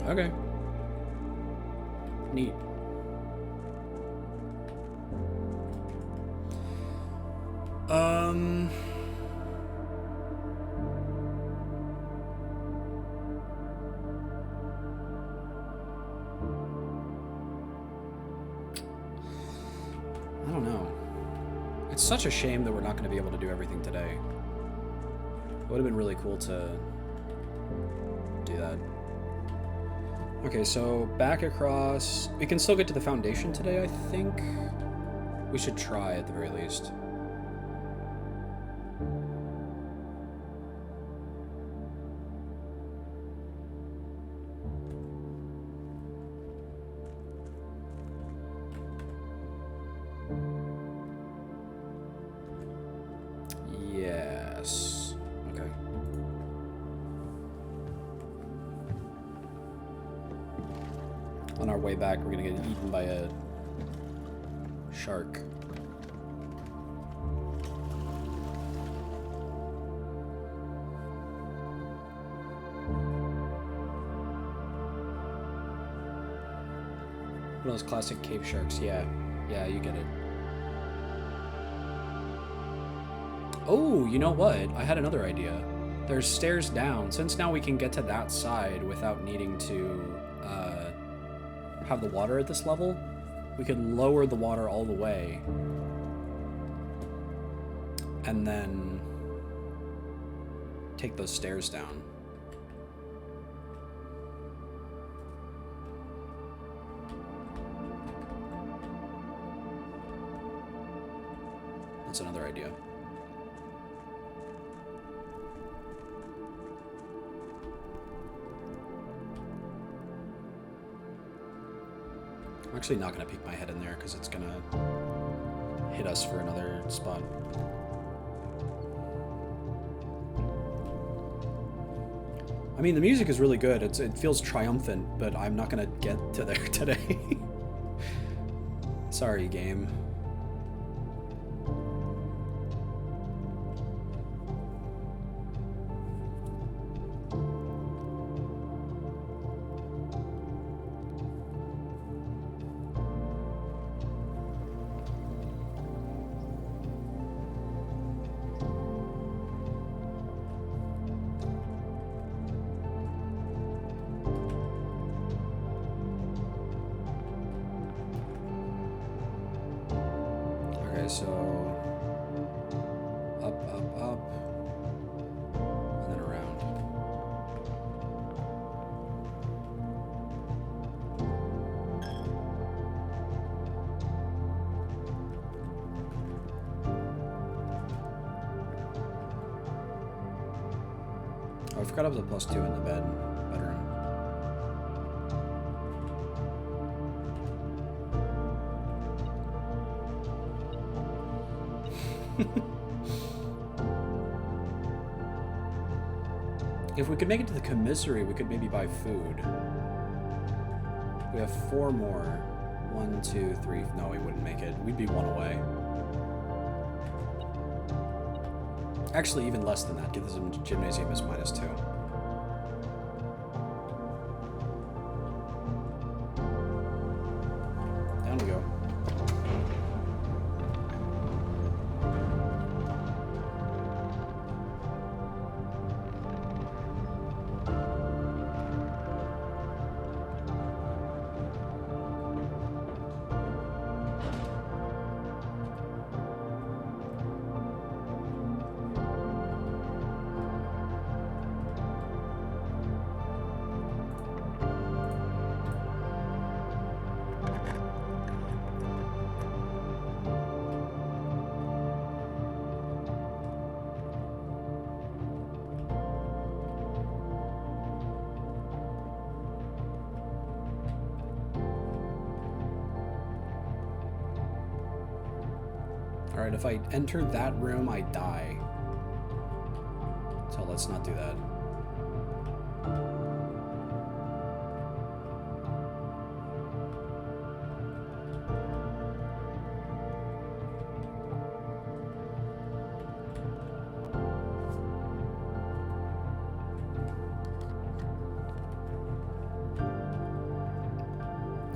Speaker 1: Okay. Neat. I don't know. It's such a shame that we're not going to be able to do everything today. It would have been really cool to do that. Okay, so back across. We can still get to the foundation today, I think. We should try at the very least. Yes. Okay. On our way back, we're gonna get eaten by a shark. One of those classic cave sharks, yeah. Yeah, you get it. Oh, you know what? I had another idea. There's stairs down. Since now we can get to that side without needing to have the water at this level, we could lower the water all the way. And then take those stairs down. That's another idea. I'm actually not going to peek my head in there because it's going to hit us for another spot. I mean, the music is really good. It feels triumphant, but I'm not going to get to there today. Sorry, game. So up, up, up, and then around. Oh, I forgot I was a +2 in the bedroom. If we could make it to the commissary, we could maybe buy food. We have 4 more. 1, 2, 3. No, we wouldn't make it. We'd be 1 away. Actually, even less than that. Give this gymnasium is -2. Down we go. Alright, if I enter that room, I die. So let's not do that.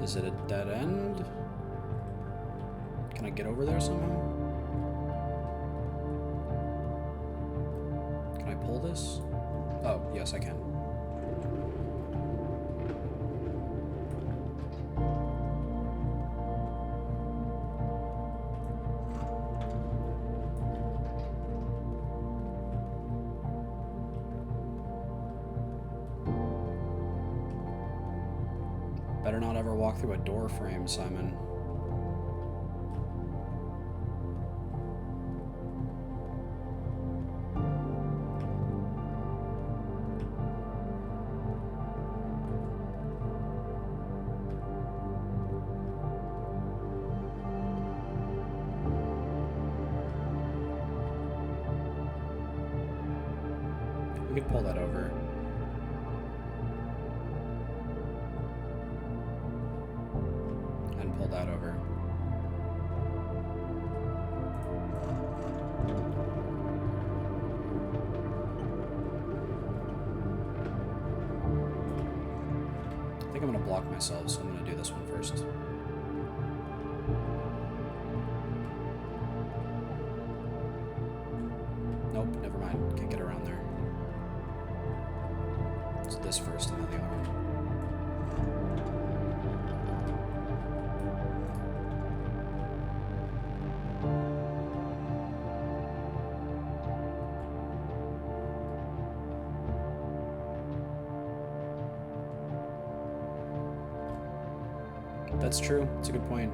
Speaker 1: Is it a dead end? Can I get over there somehow? Pull this? Oh, yes, I can. Better not ever walk through a door frame, Simon. We could pull that over. pull that over. I think I'm gonna block myself, so I'm gonna do this one first. Nope, never mind. Can't get around there. It's this first and then the other one. That's true. It's a good point.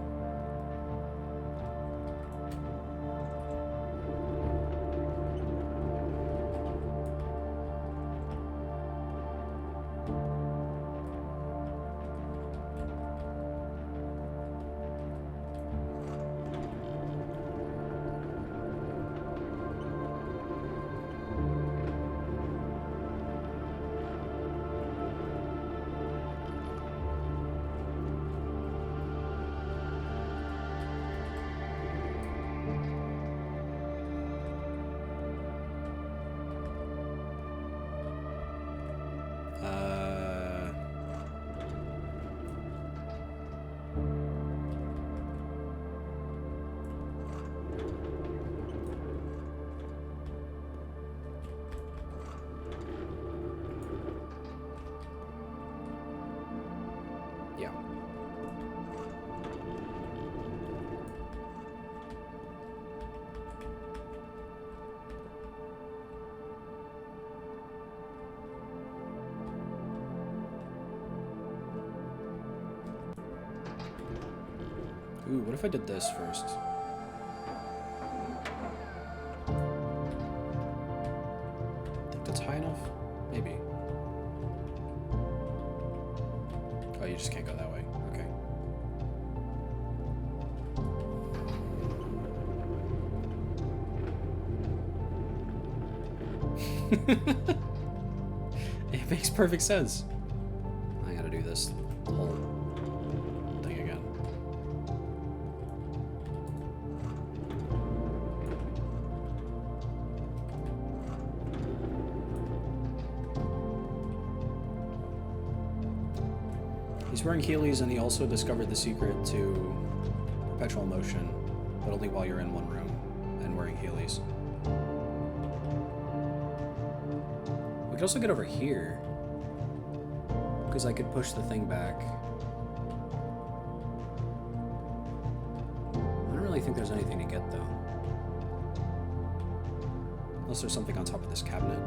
Speaker 1: Yeah. Ooh, what if I did this first? Think that's high enough? Maybe. Oh, you just can't go that way. Okay. It makes perfect sense. I gotta do this whole thing again. He's wearing Heelys, and he also discovered the secret to perpetual motion, but only while you're in one room and wearing Heelys. We could also get over here, because I could push the thing back. I don't really think there's anything to get, though. Unless there's something on top of this cabinet.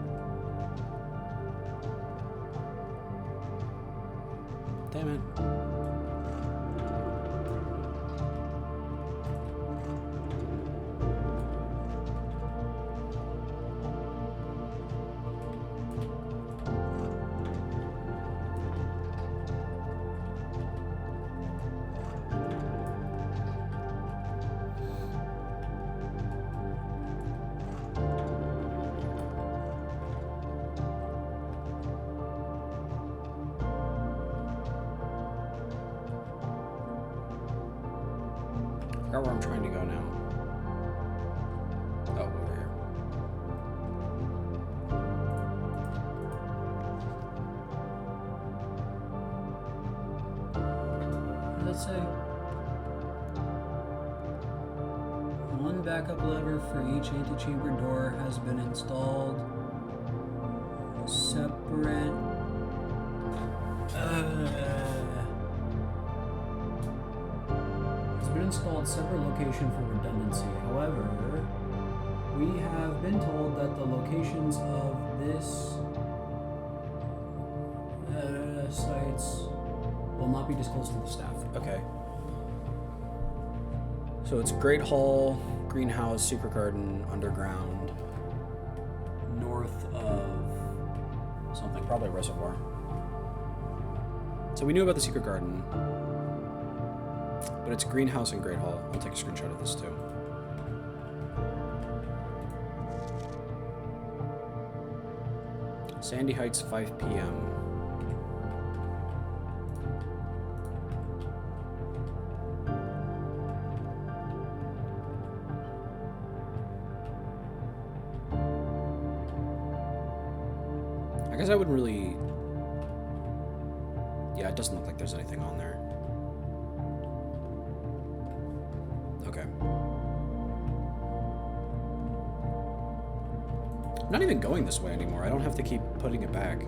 Speaker 1: Damn it. I forgot where I'm trying to go now. Oh, over here.
Speaker 2: Let's say one backup lever for each antechamber door has been installed. Separate. Installed separate location for redundancy. However, we have been told that the locations of this sites will not be disclosed to the staff.
Speaker 1: Okay. So it's Great Hall, Greenhouse, Secret Garden, Underground, north of something, probably Reservoir. So we knew about the Secret Garden. But it's Greenhouse and Great Hall. I'll take a screenshot of this too. Sandy Heights, 5 p.m. I wouldn't really... Yeah, it doesn't look like there's anything on there. Okay. I'm not even going this way anymore. I don't have to keep putting it back.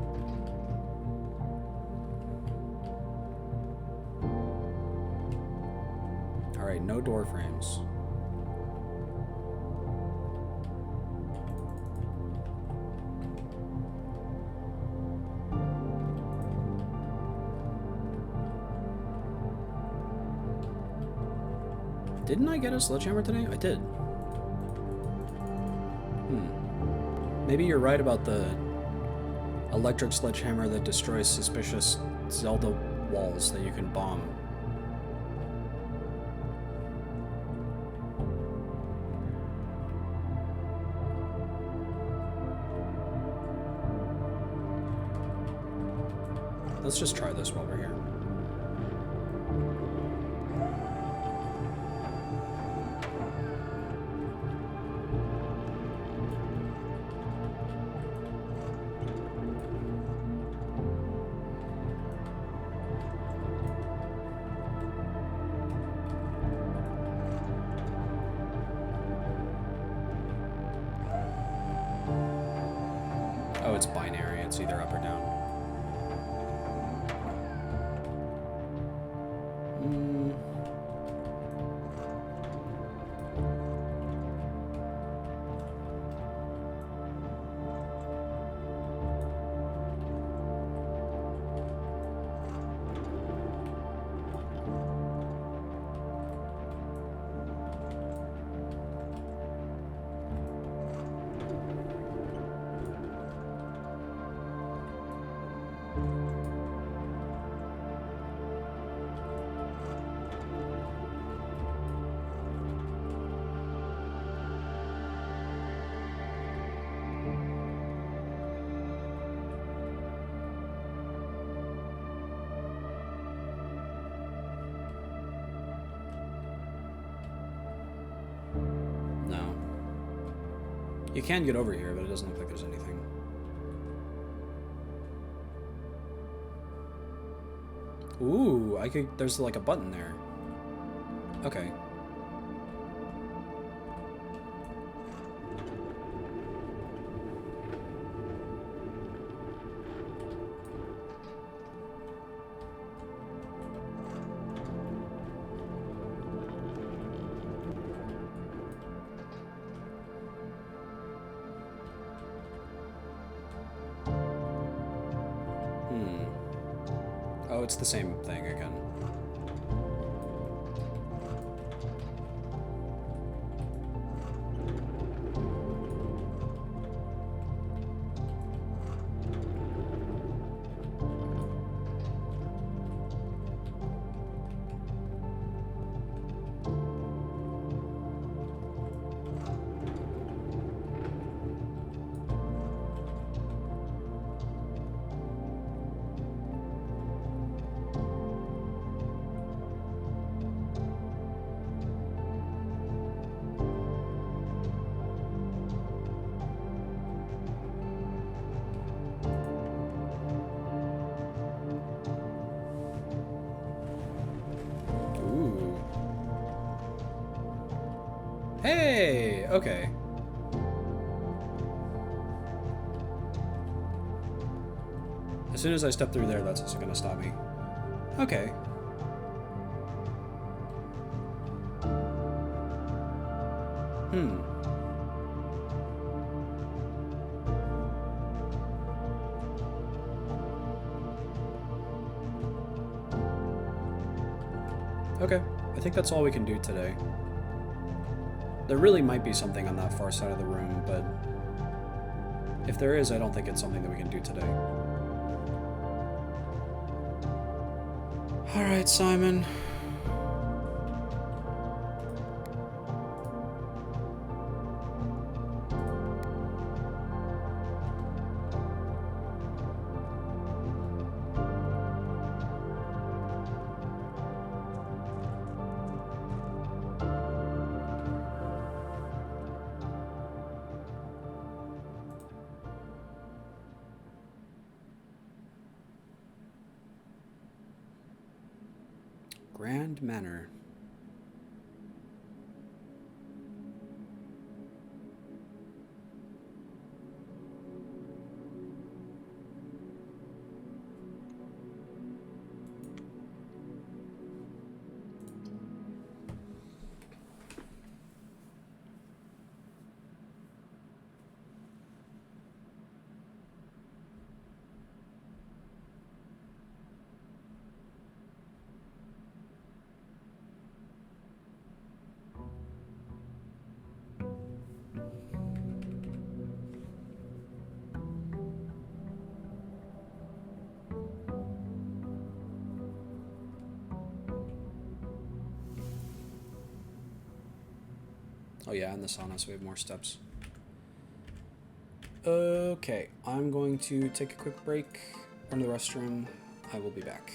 Speaker 1: Alright, no door frames. Didn't I get a sledgehammer today? I did. Maybe you're right about the electric sledgehammer that destroys suspicious Zelda walls that you can bomb. Let's just try this while we're here. Oh, it's binary. It's either up or down. No. You can get over here, but it doesn't look like there's anything. Ooh, I could... There's like a button there. Okay. Oh, it's the same thing again. Hey! Okay. As soon as I step through there, that's also gonna stop me. Okay. Okay. I think that's all we can do today. There really might be something on that far side of the room, but if there is, I don't think it's something that we can do today. Alright, Simon. Grand Manor. Oh yeah, and the sauna, so we have more steps. Okay, I'm going to take a quick break, run to the restroom. I will be back.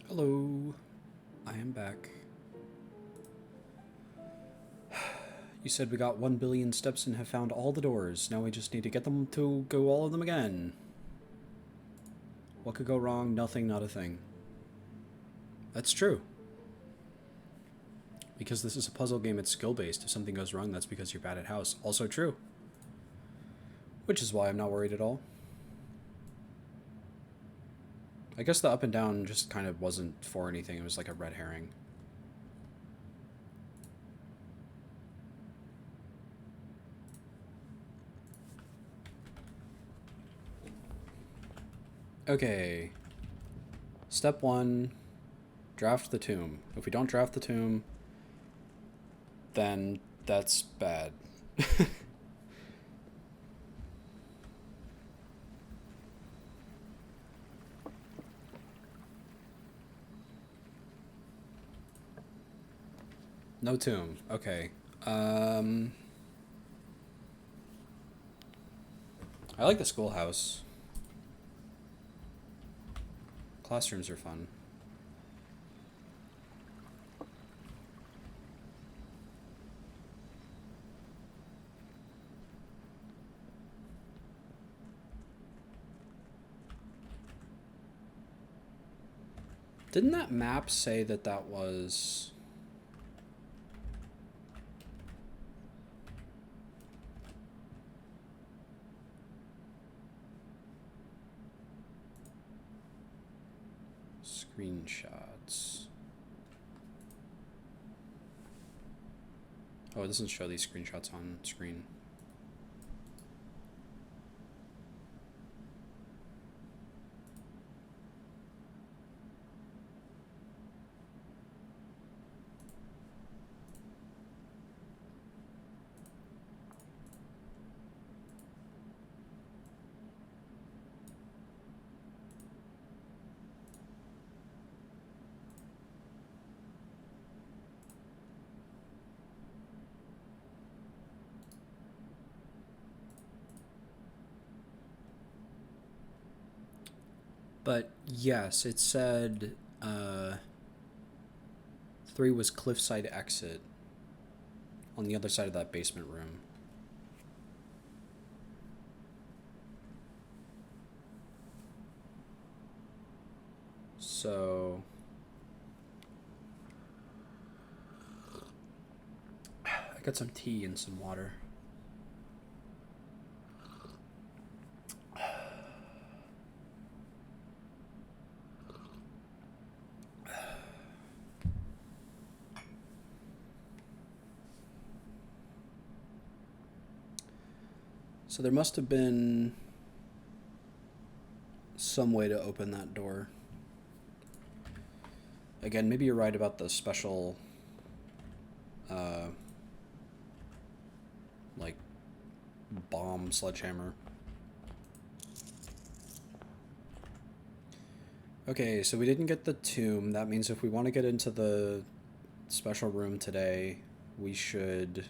Speaker 1: Hello. I am back. You said we got 1 billion steps and have found all the doors. Now we just need to get them to go all of them again. What could go wrong? Nothing, not a thing. That's true. Because this is a puzzle game, it's skill-based. If something goes wrong, that's because you're bad at house. Also true. Which is why I'm not worried at all. I guess the up and down just kind of wasn't for anything. It was like a red herring. Okay. Step 1, draft the tomb. If we don't draft the tomb, then that's bad. No tomb. Okay. I like the schoolhouse. Classrooms are fun. Didn't that map say that that was... Screenshots. Oh, it doesn't show these screenshots on screen. But yes, it said 3 was cliffside exit on the other side of that basement room. So I got some tea and some water. So there must have been some way to open that door. Again, maybe you're right about the special, like, bomb sledgehammer. Okay, so we didn't get the tomb. That means if we want to get into the special room today, we should...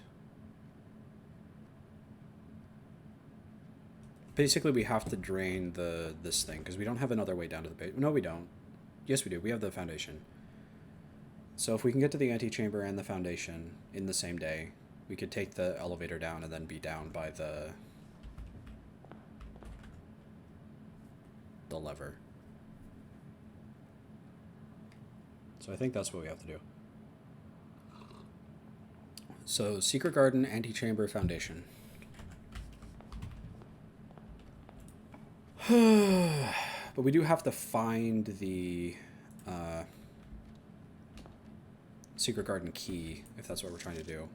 Speaker 1: Basically, we have to drain this thing, because we don't have another way down to the base. No, we don't. Yes, we do. We have the foundation. So if we can get to the antechamber and the foundation in the same day, we could take the elevator down and then be down by the lever. So I think that's what we have to do. So secret garden, antechamber, foundation. But we do have to find the secret garden key, if that's what we're trying to do.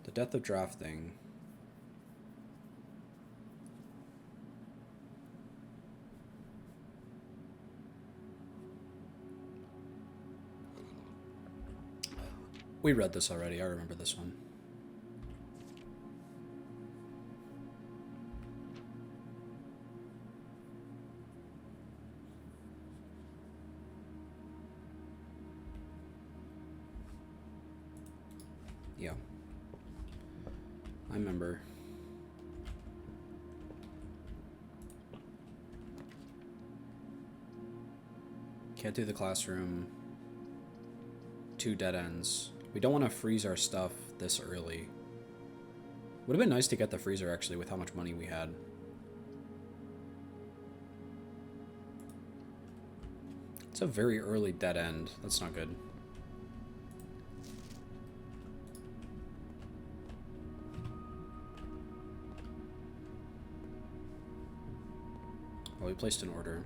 Speaker 1: The death of drafting. We read this already. I remember this one. Yeah. I remember. Can't do the classroom. 2 dead ends. We don't want to freeze our stuff this early. Would have been nice to get the freezer, actually, with how much money we had. It's a very early dead end. That's not good. Well, we placed an order.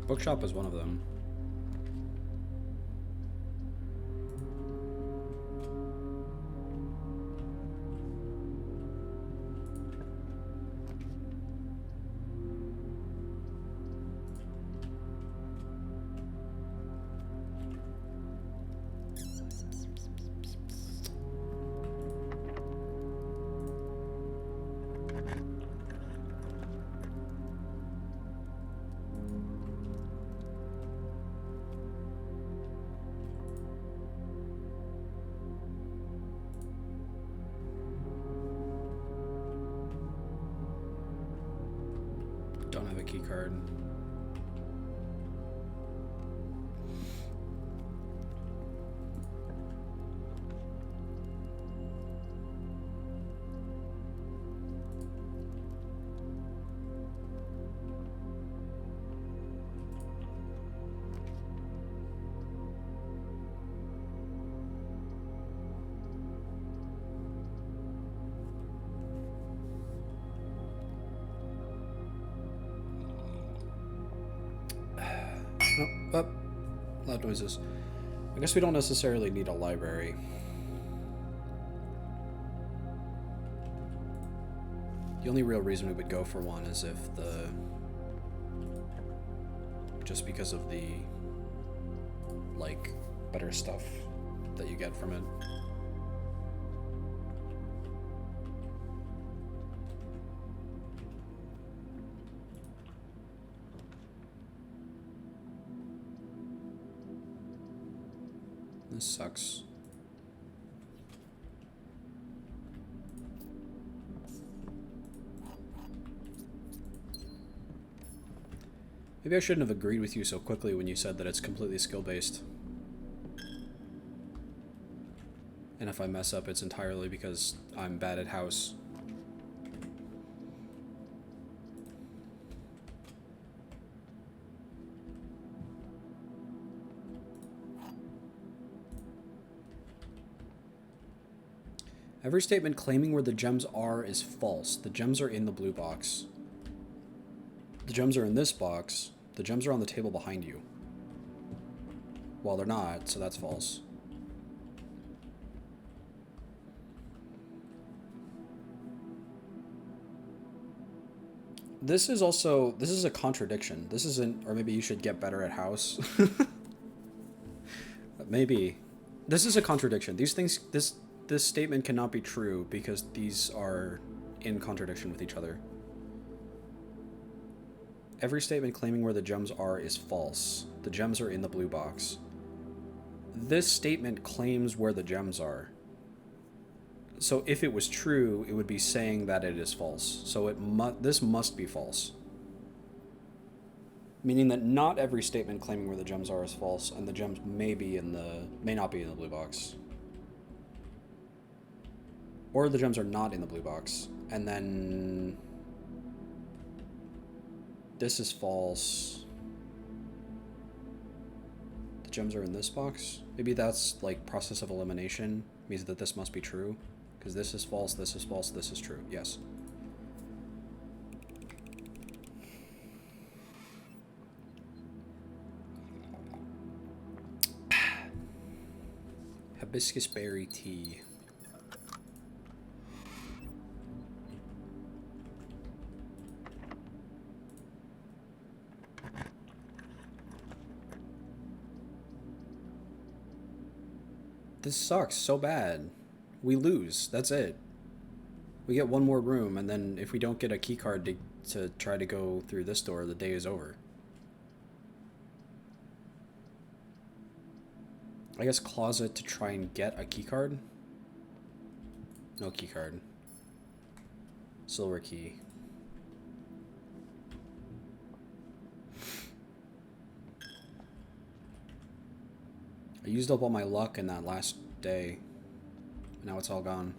Speaker 1: Bookshop is one of them. Don't have a key card. Oh, loud noises. I guess we don't necessarily need a library. The only real reason we would go for one is if just because of the, like, better stuff that you get from it. This sucks. Maybe I shouldn't have agreed with you so quickly when you said that it's completely skill-based. And if I mess up, it's entirely because I'm bad at house. Every statement claiming where the gems are is false. The gems are in the blue box. The gems are in this box. The gems are on the table behind you. Well, they're not, so that's false. This is a contradiction. This isn't, or maybe you should get better at house. Maybe. This is a contradiction. These things, this statement cannot be true because these are in contradiction with each other. Every statement claiming where the gems are is false. The gems are in the blue box. This statement claims where the gems are. So if it was true, it would be saying that it is false. So this must be false. Meaning that not every statement claiming where the gems are is false, and the gems may not be in the blue box. Or the gems are not in the blue box. And then This is false. The gems are in this box. Maybe that's like process of elimination. Means that this must be true. Because this is false, this is false, this is true. Yes. Hibiscus berry tea. This sucks so bad. We lose. That's it. We get one more room, and then if we don't get a key card to try to go through this door, the day is over. I guess closet to try and get a key card. No key card. Silver key. I used up all my luck in that last day. Now it's all gone.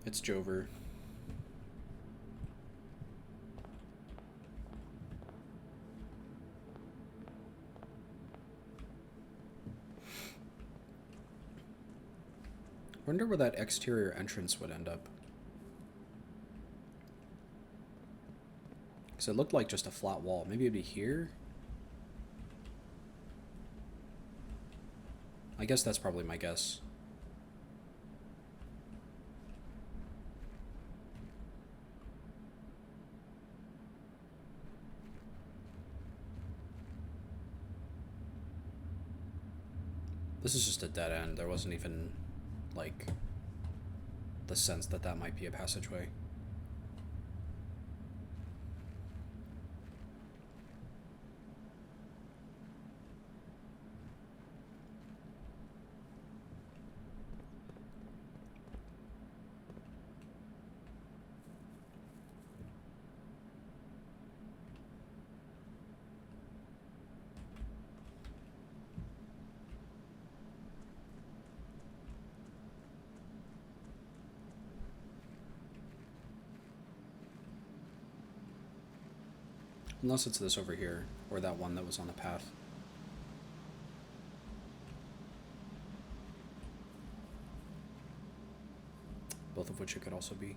Speaker 1: It's Jover. Wonder where that exterior entrance would end up. Because it looked like just a flat wall. Maybe it'd be here? I guess that's probably my guess. This is just a dead end. There wasn't even, like, the sense that that might be a passageway. Unless it's this over here, or that one that was on the path. Both of which it could also be.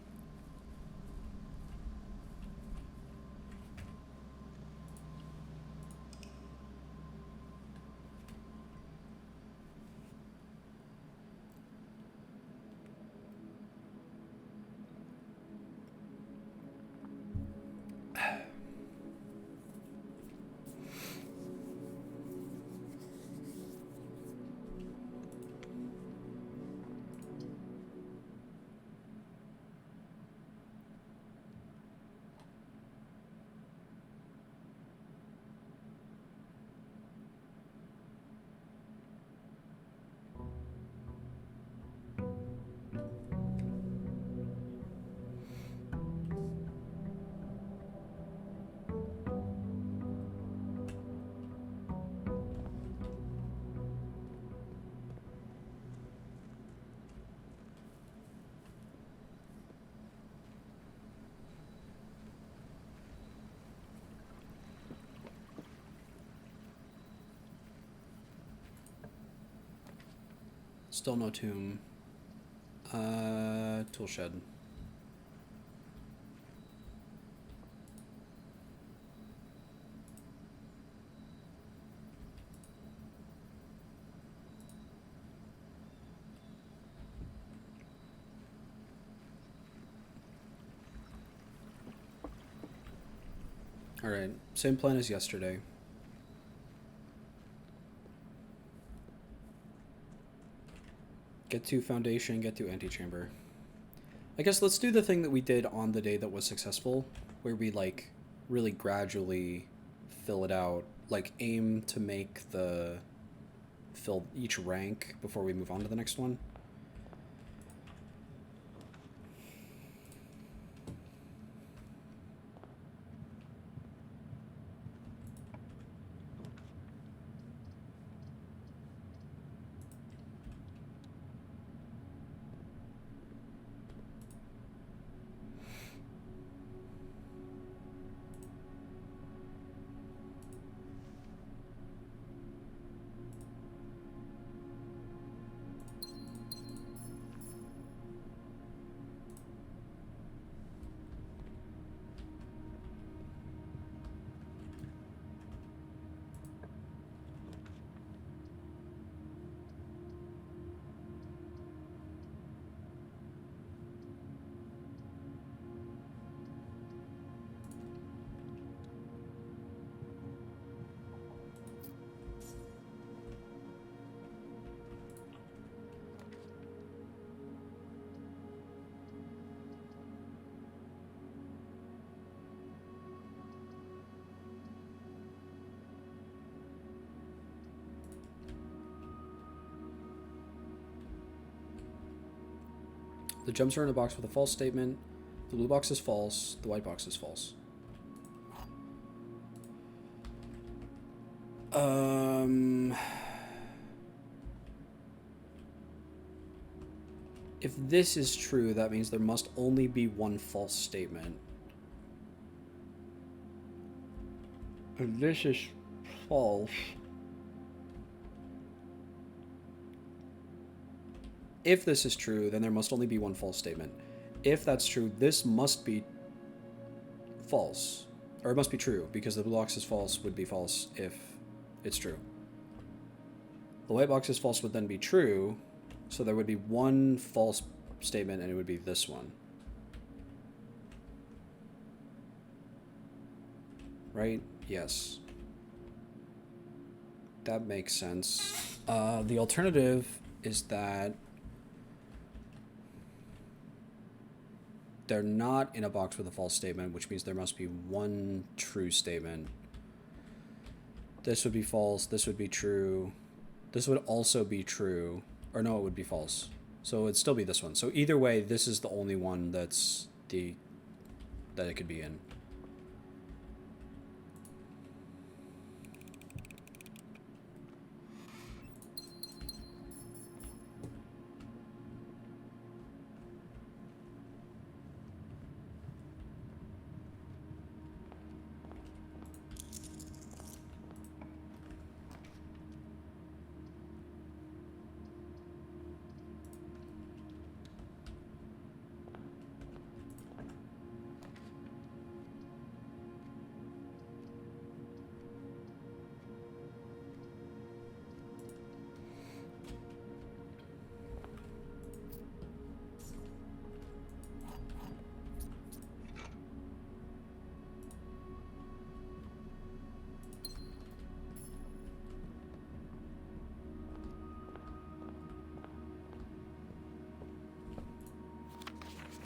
Speaker 1: Still no tomb. Tool shed. Alright, same plan as yesterday. Get to foundation, get to antechamber. I guess let's do the thing that we did on the day that was successful, where we, like, really gradually fill it out. Like, aim to make the... fill each rank before we move on to the next one. The gems are in a box with a false statement. The blue box is false. The white box is false. If this is true, that means there must only be one false statement. If this is false... If this is true, then there must only be one false statement. If that's true, this must be false. Or it must be true, because the blue box is false would be false if it's true. The white box is false would then be true, so there would be one false statement, and it would be this one. Right? Yes. That makes sense. The alternative is that they're not in a box with a false statement, which means there must be one true statement. This would be false, this would be true. This would also be true. Or no, it would be false. So it'd still be this one. So either way, this is the only one that it could be in.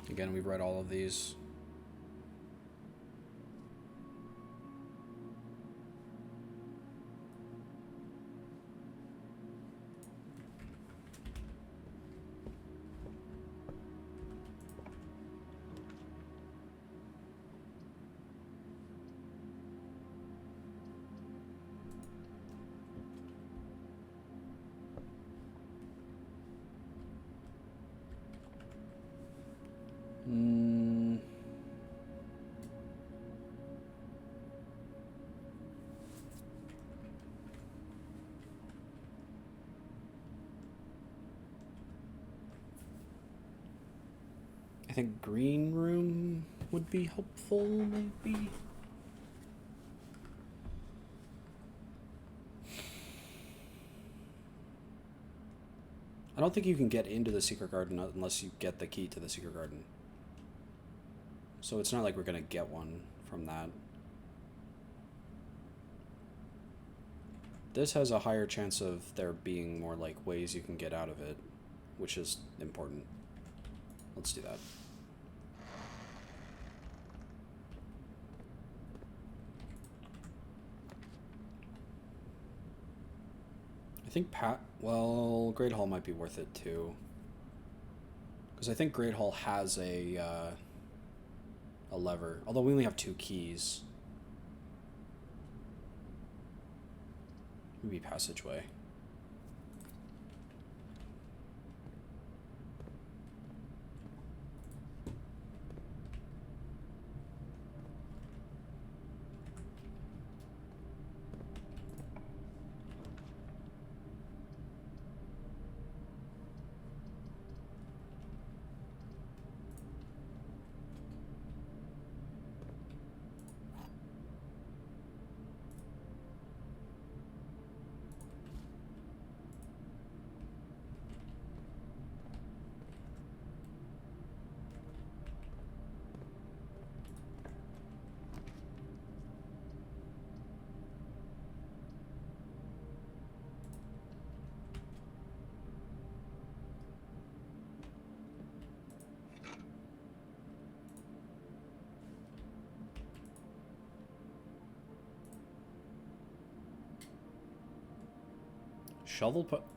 Speaker 1: Again, we've read all of these. I think green room would be helpful, maybe? I don't think you can get into the secret garden unless you get the key to the secret garden. So it's not like we're gonna get one from that. this has a higher chance of there being more like ways you can get out of it, which is important. Let's do that. I think well, Great Hall might be worth it too. Because I think Great Hall has a lever, although we only have 2 keys. Maybe passageway.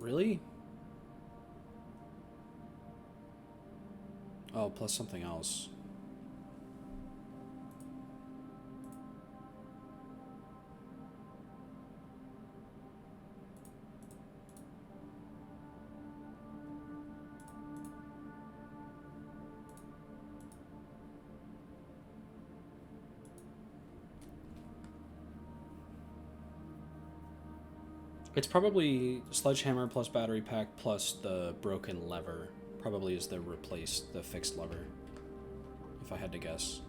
Speaker 1: Really? Oh, plus something else. It's probably sledgehammer plus battery pack plus the broken lever. Probably is the fixed lever, if I had to guess.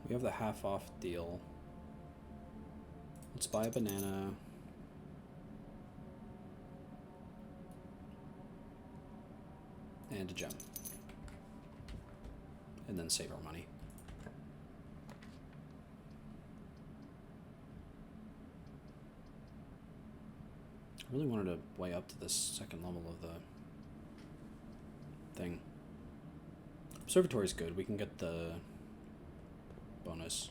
Speaker 1: We have the half off deal. Let's buy a banana. And a gem. And then save our money. I really wanted to way up to this second level of the thing. Observatory is good. We can get the bonus.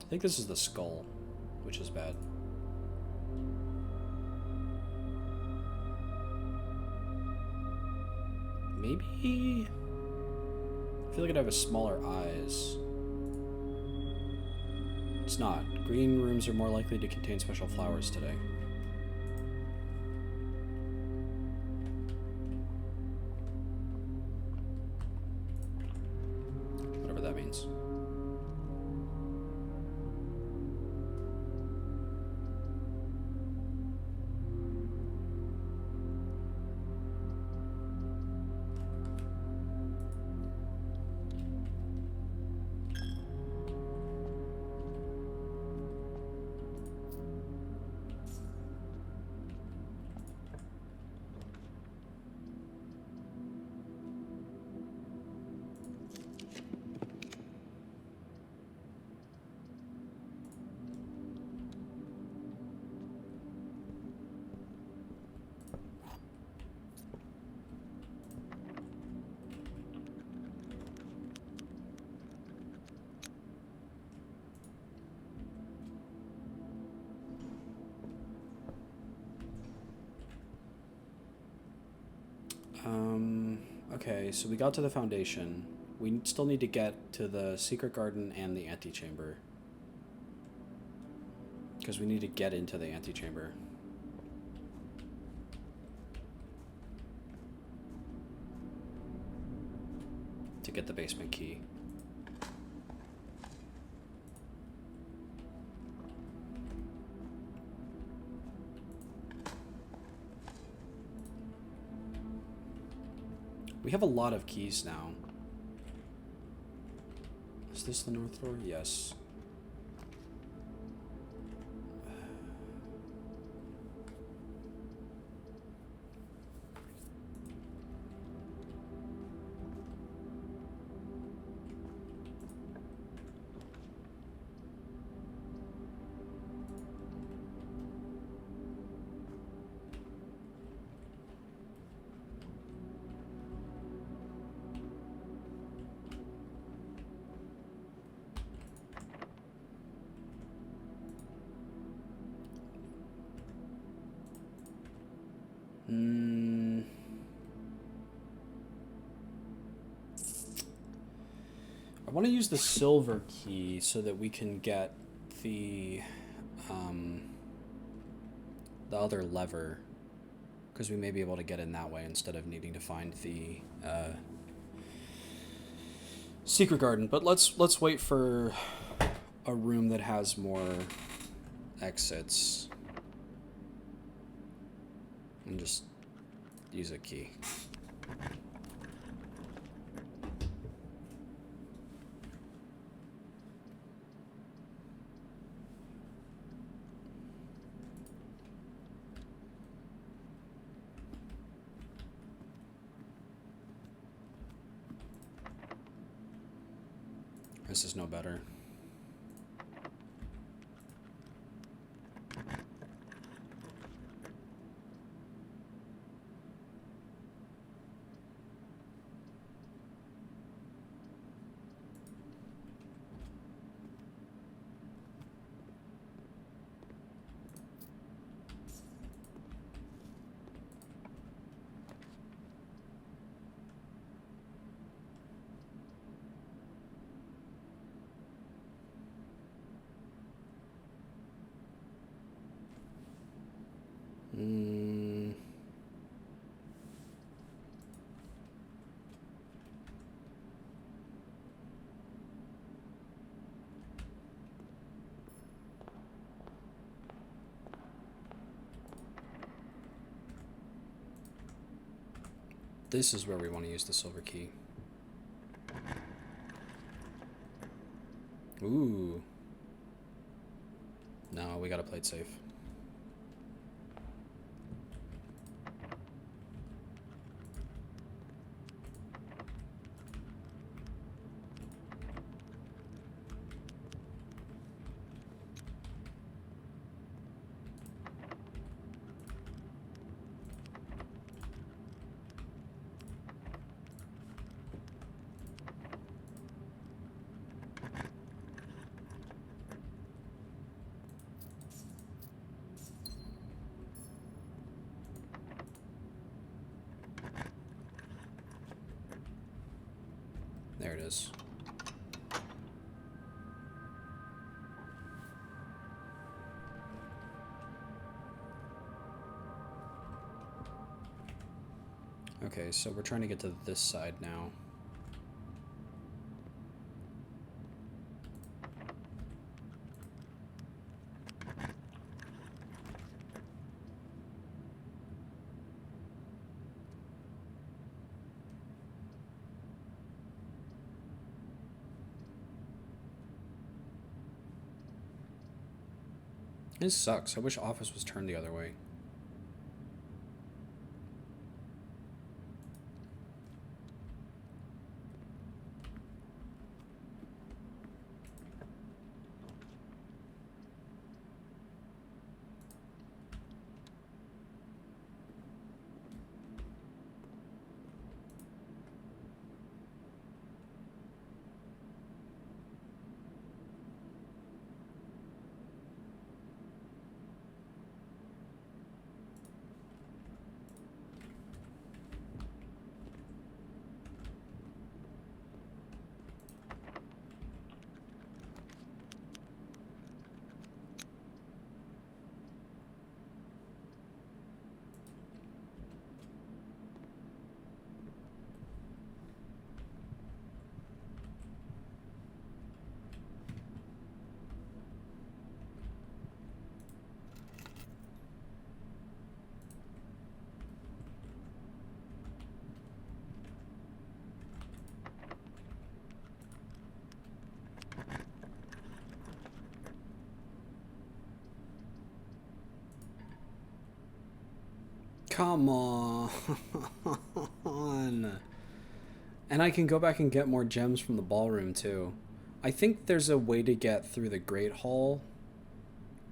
Speaker 1: I think this is the skull, which is bad. Maybe... I feel like I'd have a smaller eyes. It's not. Green rooms are more likely to contain special flowers today. Whatever that means. Okay, so we got to the foundation. We still need to get to the secret garden and the antechamber. Because we need to get into the antechamber. to get the basement key. We have a lot of keys now. Is this the north door? Yes. I want to use the silver key so that we can get the other lever, because we may be able to get in that way instead of needing to find the secret garden. But let's wait for a room that has more exits and just use a key. This is no better. This is where we want to use the silver key. Ooh. No, we gotta play it safe. There it is. Okay, so we're trying to get to this side now. This sucks. I wish office was turned the other way. Come on. And I can go back and get more gems from the ballroom too. I think there's a way to get through the Great Hall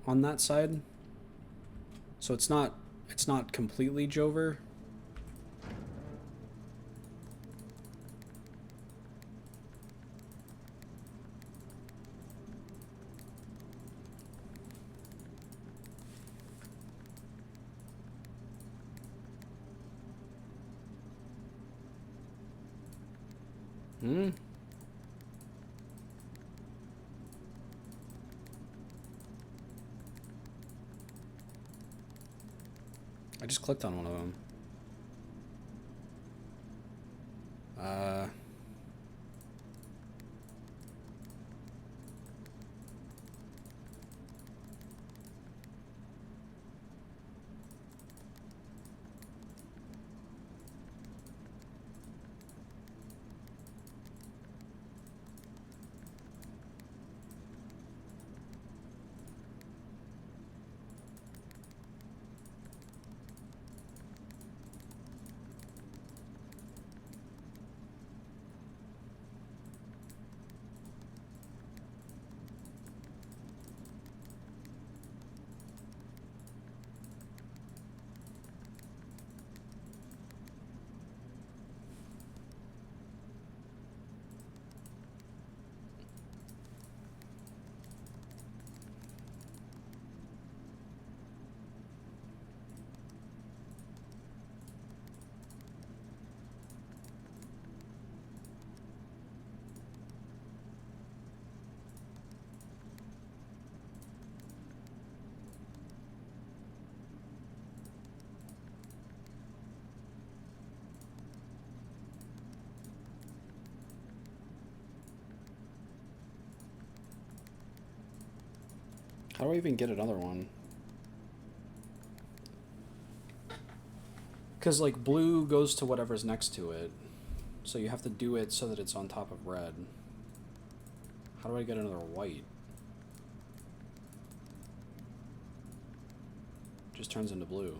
Speaker 1: on that side. So it's not completely Jover. I just clicked on one of them. How do I even get another one? Because, like, blue goes to whatever's next to it. So you have to do it so that it's on top of red. How do I get another white? Just turns into blue.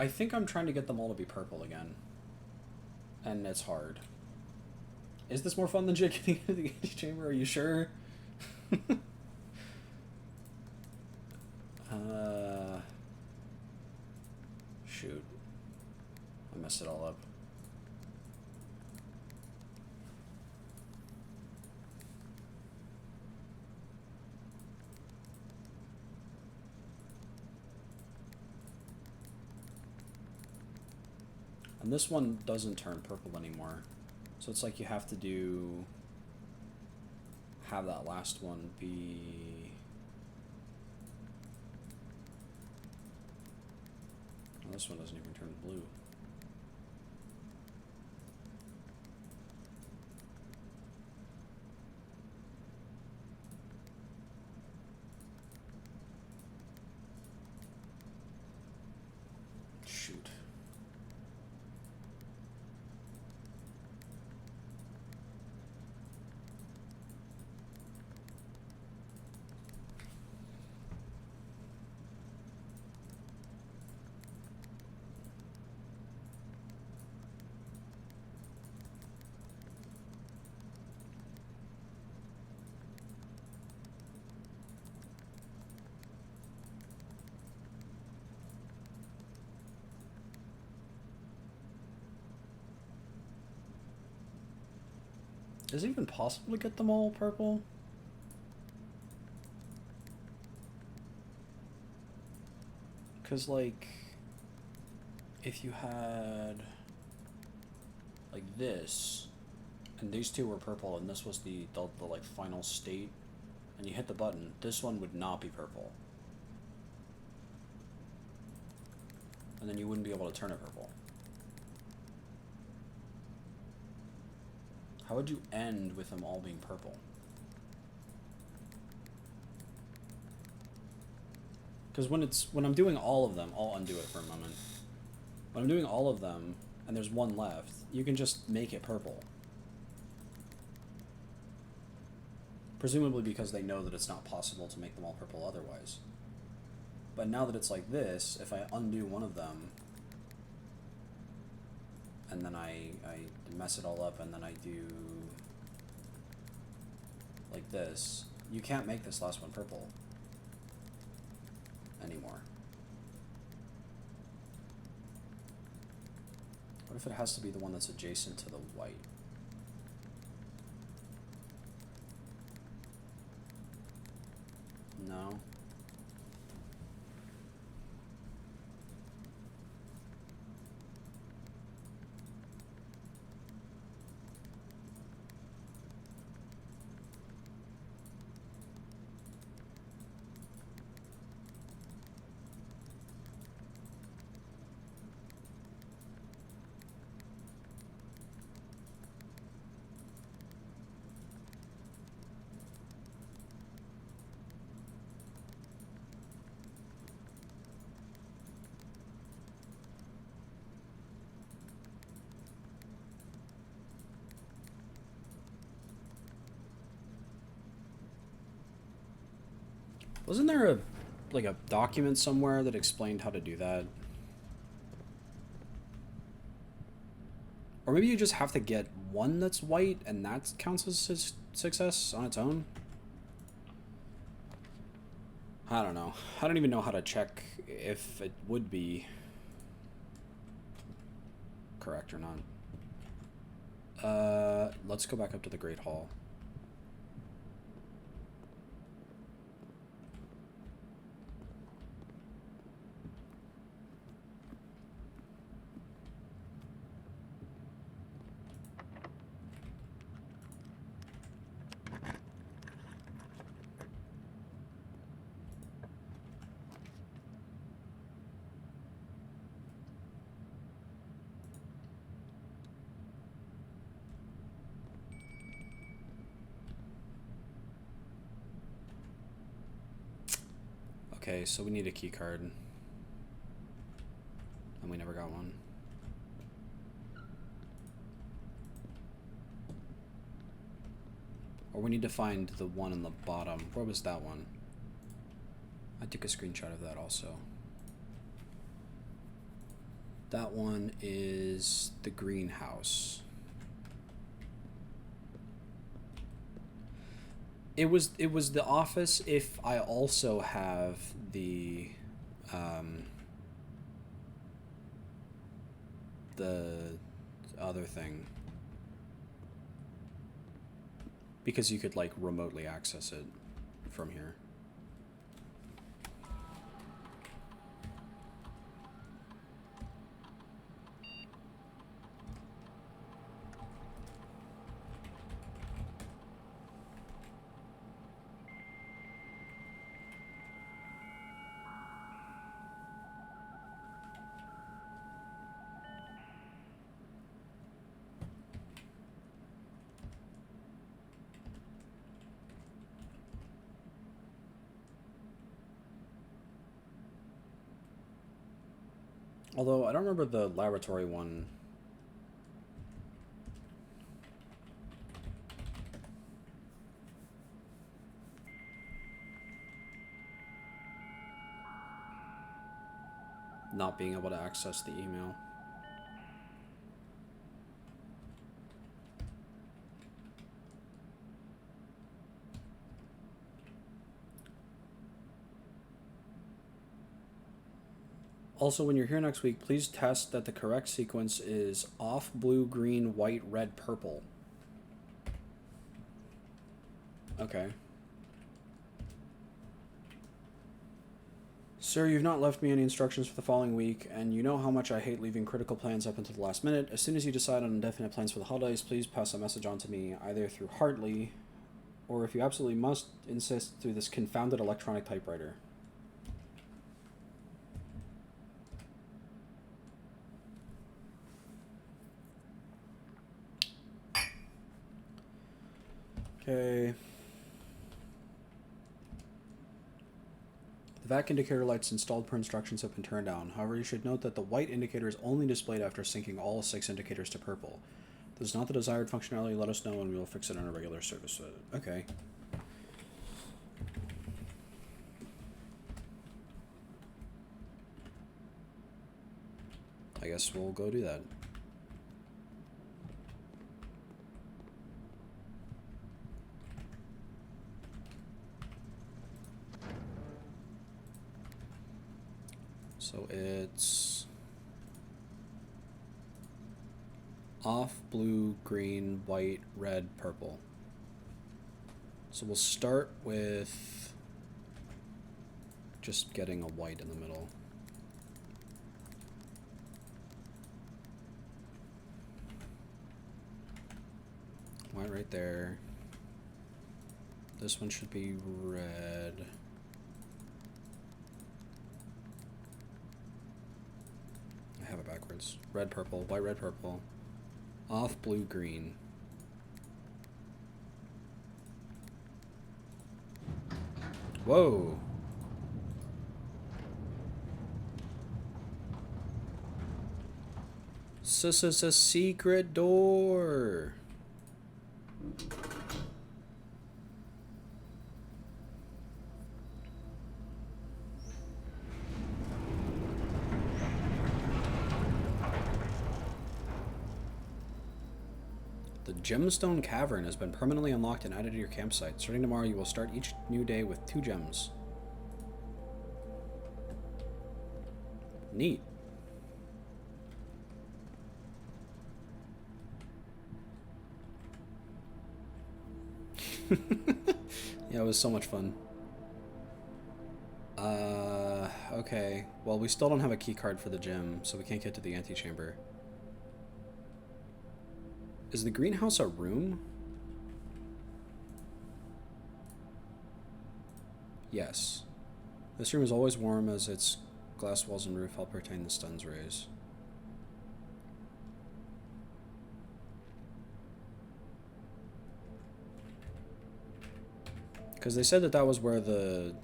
Speaker 1: I think I'm trying to get them all to be purple again. And it's hard. Is this more fun than Jake getting into the chamber? Are you sure? Shoot. I messed it all up. And this one doesn't turn purple anymore. So it's like you have to have that last one be... Oh, this one doesn't even turn blue. Shoot. Is it even possible to get them all purple? Because, like, if you had, like, this, and these two were purple, and this was the like, final state, and you hit the button, this one would not be purple. And then you wouldn't be able to turn it purple. How would you end with them all being purple? Because when I'm doing all of them, I'll undo it for a moment. When I'm doing all of them, and there's one left, you can just make it purple. Presumably because they know that it's not possible to make them all purple otherwise. But now that it's like this, if I undo one of them, and then I mess it all up, and then I do like this, you can't make this last one purple anymore. What if it has to be the one that's adjacent to the white? No. Wasn't there a document somewhere that explained how to do that? Or maybe you just have to get one that's white and that counts as success on its own? I don't know. I don't even know how to check if it would be correct or not. Let's go back up to the Great Hall. Okay, so we need a key card. And we never got one. Or we need to find the one on the bottom. Where was that one? I took a screenshot of that also. That one is the greenhouse. It was the office if I also have the other thing. Because you could like remotely access it from here. Although, I don't remember the laboratory one. Not being able to access the email. Also, when you're here next week, please test that the correct sequence is off blue, green, white, red, purple. Okay. Sir, you've not left me any instructions for the following week, and you know how much I hate leaving critical plans up until the last minute. As soon as you decide on indefinite plans for the holidays, please pass a message on to me, either through Hartley, or if you absolutely must, insist through this confounded electronic typewriter. Okay. The vac indicator lights installed per instructions have been turned on. However, you should note that the white indicator is only displayed after syncing all 6 indicators to purple. If this is not the desired functionality, let us know and we will fix it on a regular service. Okay. I guess we'll go do that. So it's off blue, green, white, red, purple. So we'll start with just getting a white in the middle. White right there. This one should be red. I have it backwards. Red, purple, white, red, purple. Off, blue, green. Whoa. This is a secret door. The Gemstone Cavern has been permanently unlocked and added to your campsite. Starting tomorrow, you will start each new day with 2 gems. Neat. Yeah, it was so much fun. Okay. Well, we still don't have a key card for the gym, so we can't get to the antechamber. Is the greenhouse a room? Yes. This room is always warm as its glass walls and roof help retain the sun's rays. Because they said that that was where the...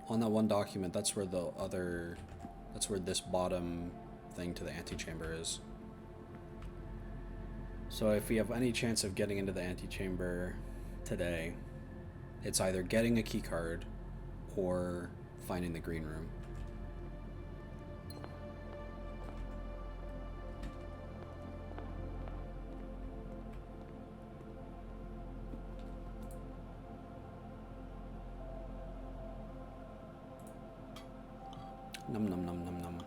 Speaker 1: On that one document, that's where the other... That's where this bottom thing to the antechamber is. So if we have any chance of getting into the antechamber today, it's either getting a key card or finding the green room. Num num num num num.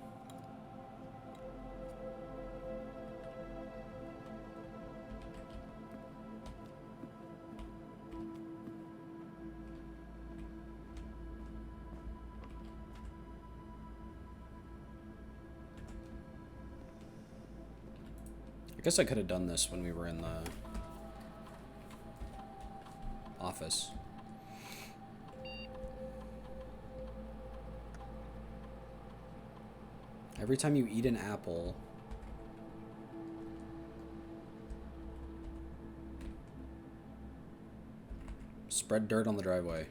Speaker 1: I guess I could have done this when we were in the office. Every time you eat an apple, spread dirt on the driveway.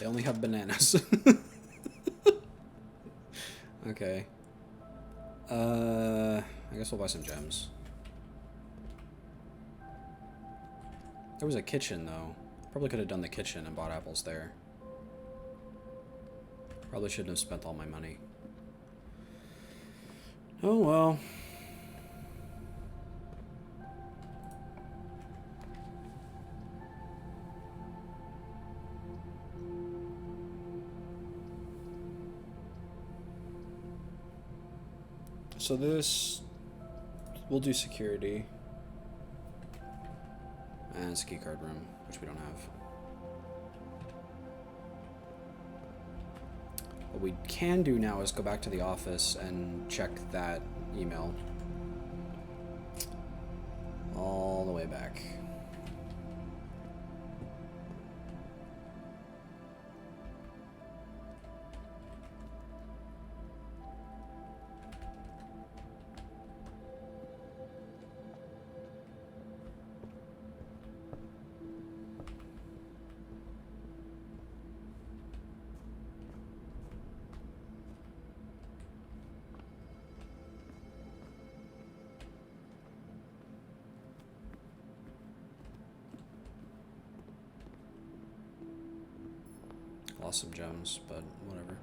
Speaker 1: They only have bananas. Okay. I guess we'll buy some gems. There was a kitchen, though. Probably could have done the kitchen and bought apples there. Probably shouldn't have spent all my money. Oh well. So this, we'll do security. And it's a key card room, which we don't have. What we can do now is go back to the office and check that email. All the way back. Lost some gems, but whatever.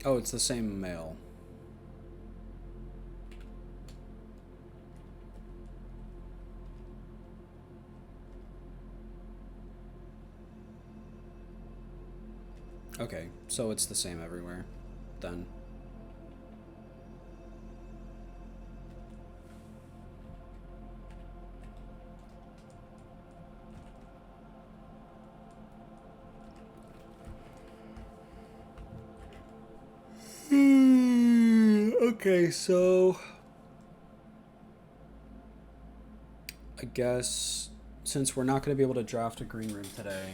Speaker 1: Oh, it's the same mail. Okay, so it's the same everywhere, then. Okay, so I guess since we're not going to be able to draft a green room today,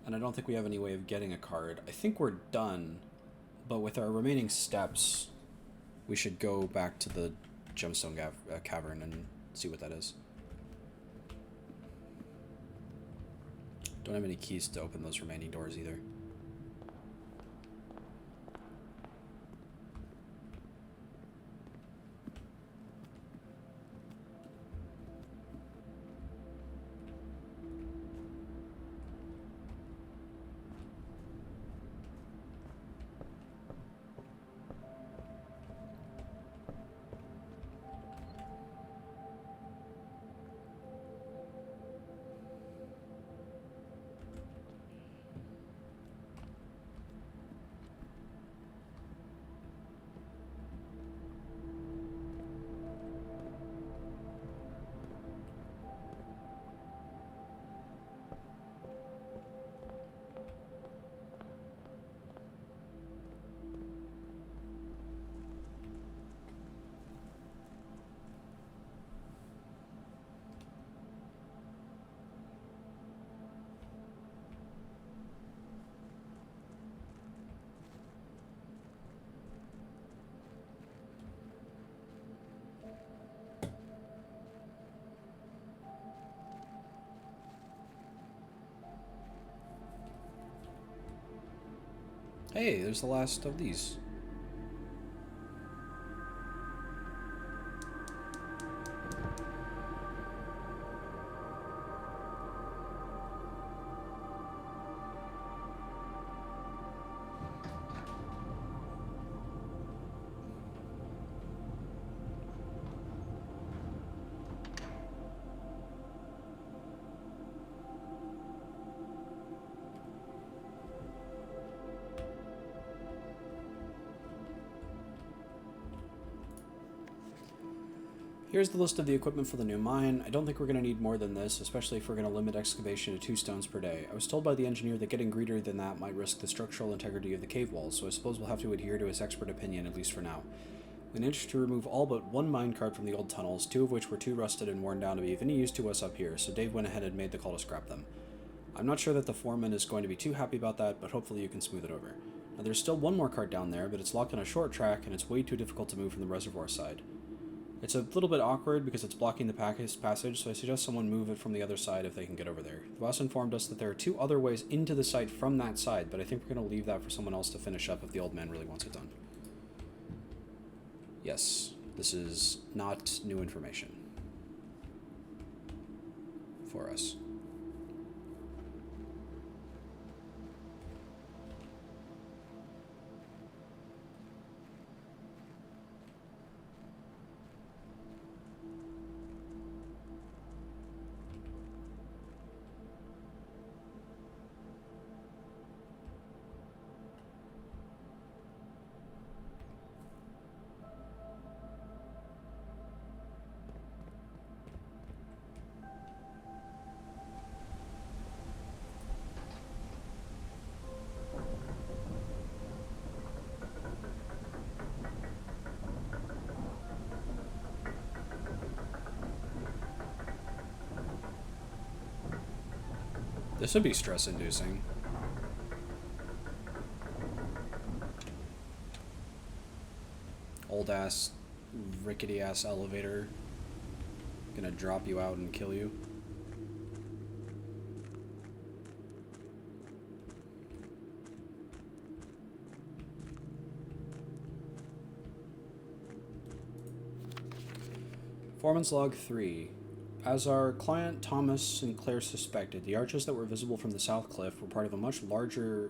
Speaker 1: and I don't think we have any way of getting a card, I think we're done. But with our remaining steps, we should go back to the gemstone cavern and see what that is. Don't have any keys to open those remaining doors either. Hey, there's the last of these. Here's the list of the equipment for the new mine. I don't think we're going to need more than this, especially if we're going to limit excavation to 2 stones per day. I was told by the engineer that getting greedier than that might risk the structural integrity of the cave walls, so I suppose we'll have to adhere to his expert opinion, at least for now. We managed to remove all but 1 minecart from the old tunnels, 2 of which were too rusted and worn down to be of any use to us up here, so Dave went ahead and made the call to scrap them. I'm not sure that the foreman is going to be too happy about that, but hopefully you can smooth it over. Now there's still 1 more cart down there, but it's locked on a short track and it's way too difficult to move from the reservoir side. It's a little bit awkward because it's blocking the passage, so I suggest someone move it from the other side if they can get over there. The boss informed us that there are 2 other ways into the site from that side, but I think we're going to leave that for someone else to finish up if the old man really wants it done. Yes, this is not new information for us. This would be stress-inducing. Old-ass, rickety-ass elevator. Gonna drop you out and kill you. Foreman's Log 3. As our client Thomas Sinclair suspected, the arches that were visible from the south cliff were part of a much longer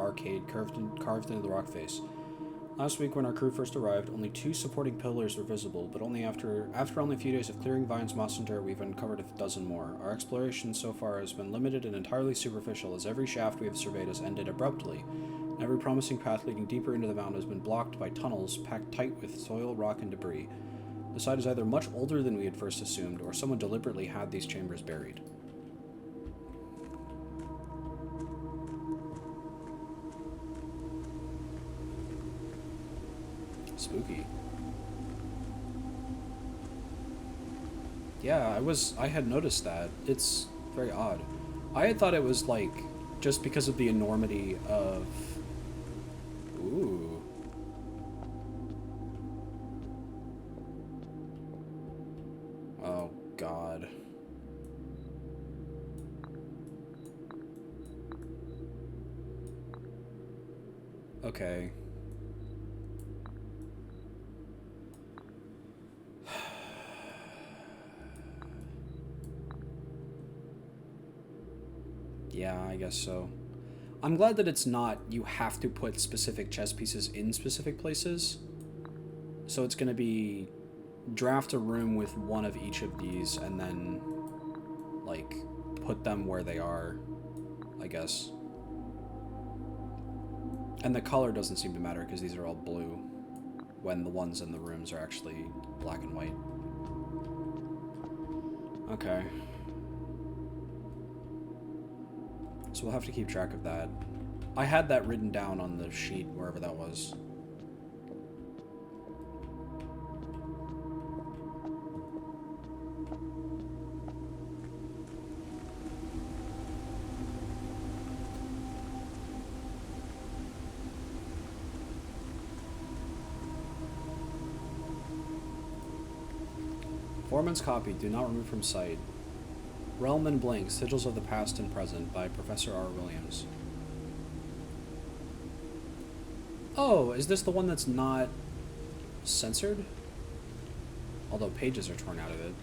Speaker 1: arcade carved into the rock face. Last week, when our crew first arrived, only 2 supporting pillars were visible, but only after only a few days of clearing vines, moss, and dirt, we've uncovered a dozen more. Our exploration so far has been limited and entirely superficial, as every shaft we have surveyed has ended abruptly, and every promising path leading deeper into the mountain has been blocked by tunnels packed tight with soil, rock, and debris. The site is either much older than we had first assumed, or someone deliberately had these chambers buried. Spooky. Yeah, I had noticed that. It's very odd. I had thought it was like, just because of the enormity of... Ooh. Oh, God. Okay. Yeah, I guess so. I'm glad that it's not, you have to put specific chess pieces in specific places. So it's going to be draft a room with one of each of these and then, like, put them where they are, I guess. And the color doesn't seem to matter because these are all blue, when the ones in the rooms are actually black and white. Okay. So we'll have to keep track of that. I had that written down on the sheet, wherever that was. Foreman's copy, do not remove from sight. Realm and Blank, Sigils of the Past and Present by Professor R. Williams. Oh, is this the one that's not censored? Although pages are torn out of it.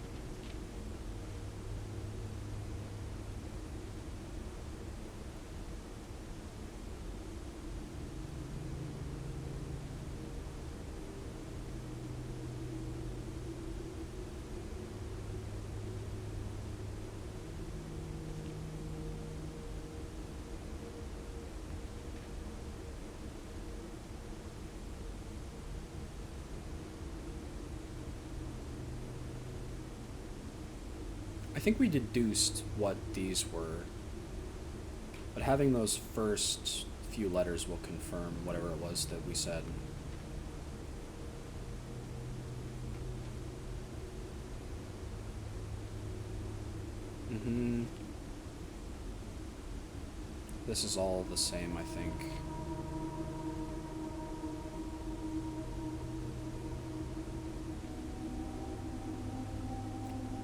Speaker 1: think we deduced what these were, but having those first few letters will confirm whatever it was that we said. This is all the same, I think.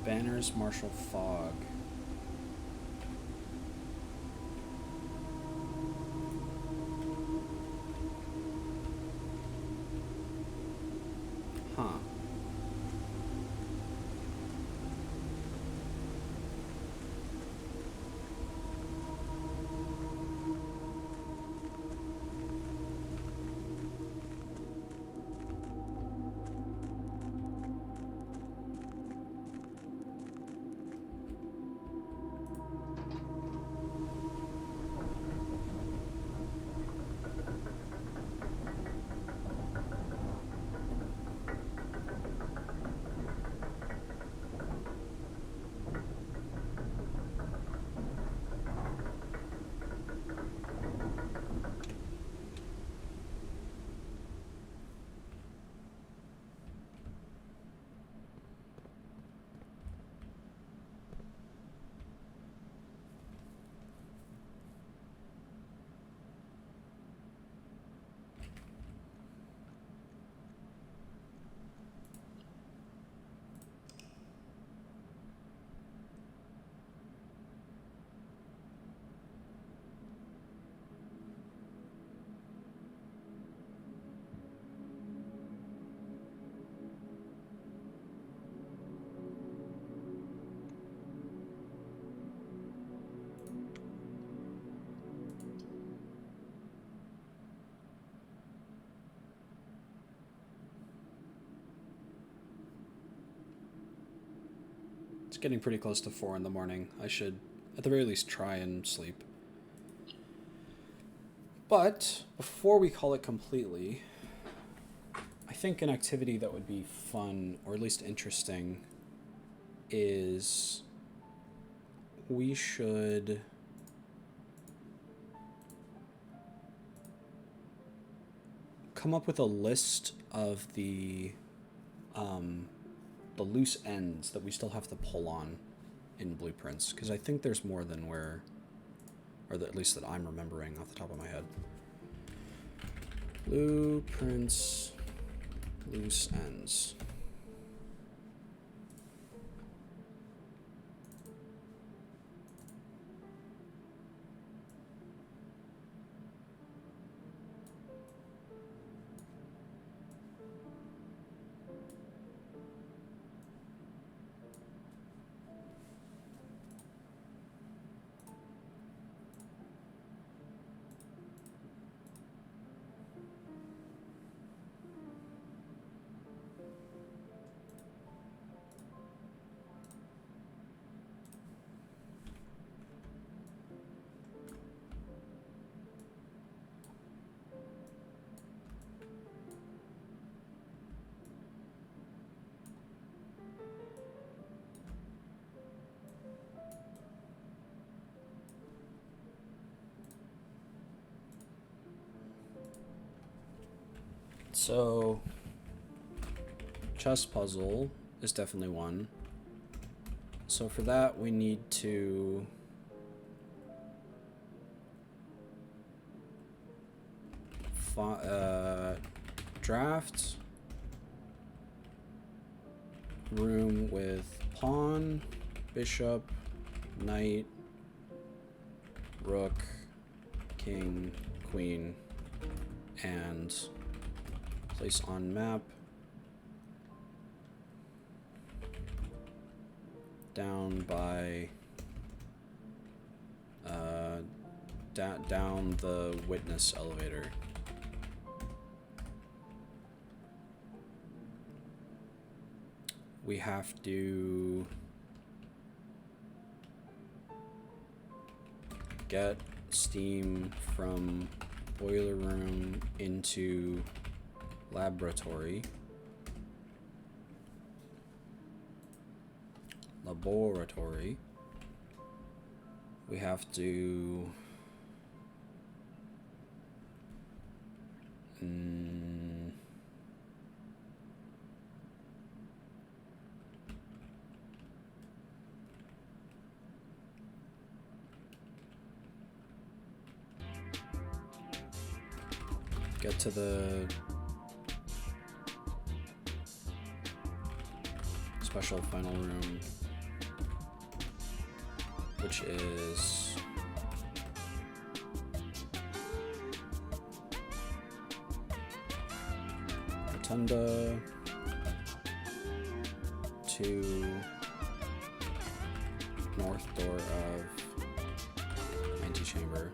Speaker 1: Banners, Marshall Fogg. Huh. It's getting pretty close to 4 in the morning. I should, at the very least, try and sleep. But before we call it completely, I think an activity that would be fun, or at least interesting, is we should come up with a list of the loose ends that we still have to pull on in blueprints, because I think there's more than where, or at least that I'm remembering off the top of my head. Blueprints, loose ends. So, chess puzzle is definitely one. So for that, we need to draft room with pawn, bishop, knight, rook, king, queen, and place on map down by down the witness elevator. We have to get steam from boiler room into laboratory. laboratory. We have to... get to the special final room, which is Rotunda to north door of antechamber.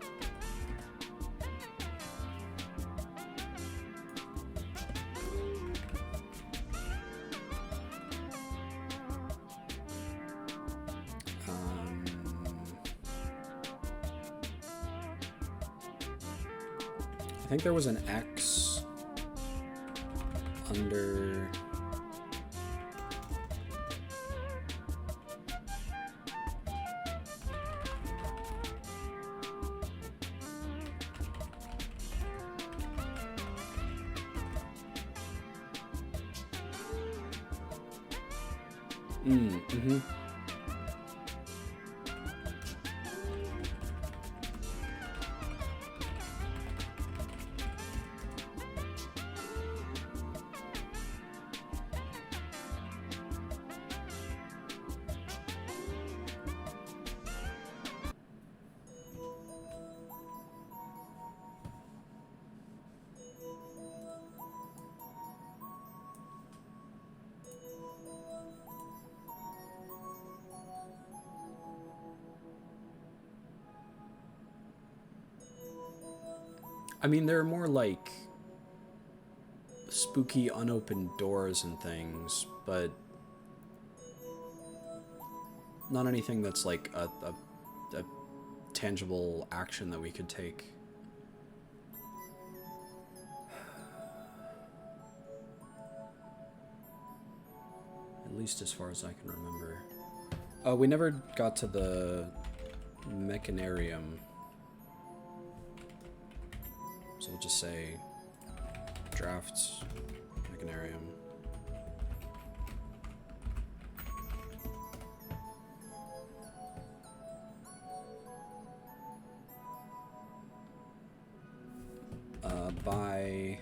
Speaker 1: I think there was an X under... Mm-hmm. I mean, there are more like spooky unopened doors and things, but not anything that's like a tangible action that we could take. At least as far as I can remember. We never got to the mechanarium. So we'll just say drafts mechanarium. Buy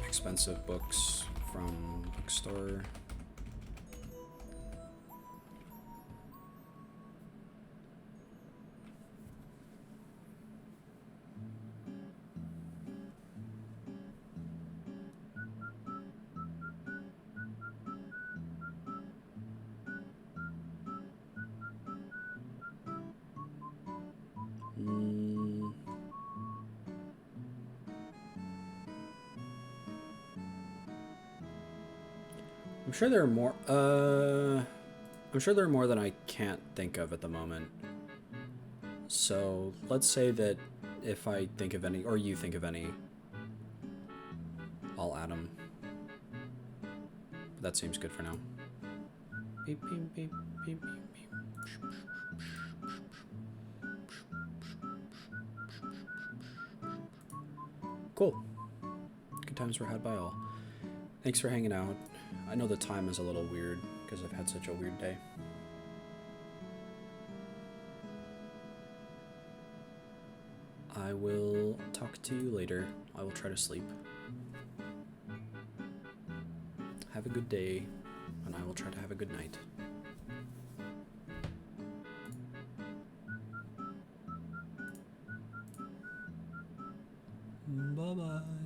Speaker 1: expensive books from bookstore. I'm sure there are more. I'm sure there are more than I can't think of at the moment. So let's say that if I think of any, or you think of any, I'll add them. That seems good for now. Beep, beep, beep, beep, beep, beep. Cool. Good times were had by all. Thanks for hanging out. I know the time is a little weird because I've had such a weird day. I will talk to you later. I will try to sleep. Have a good day, and I will try to have a good night. Bye-bye.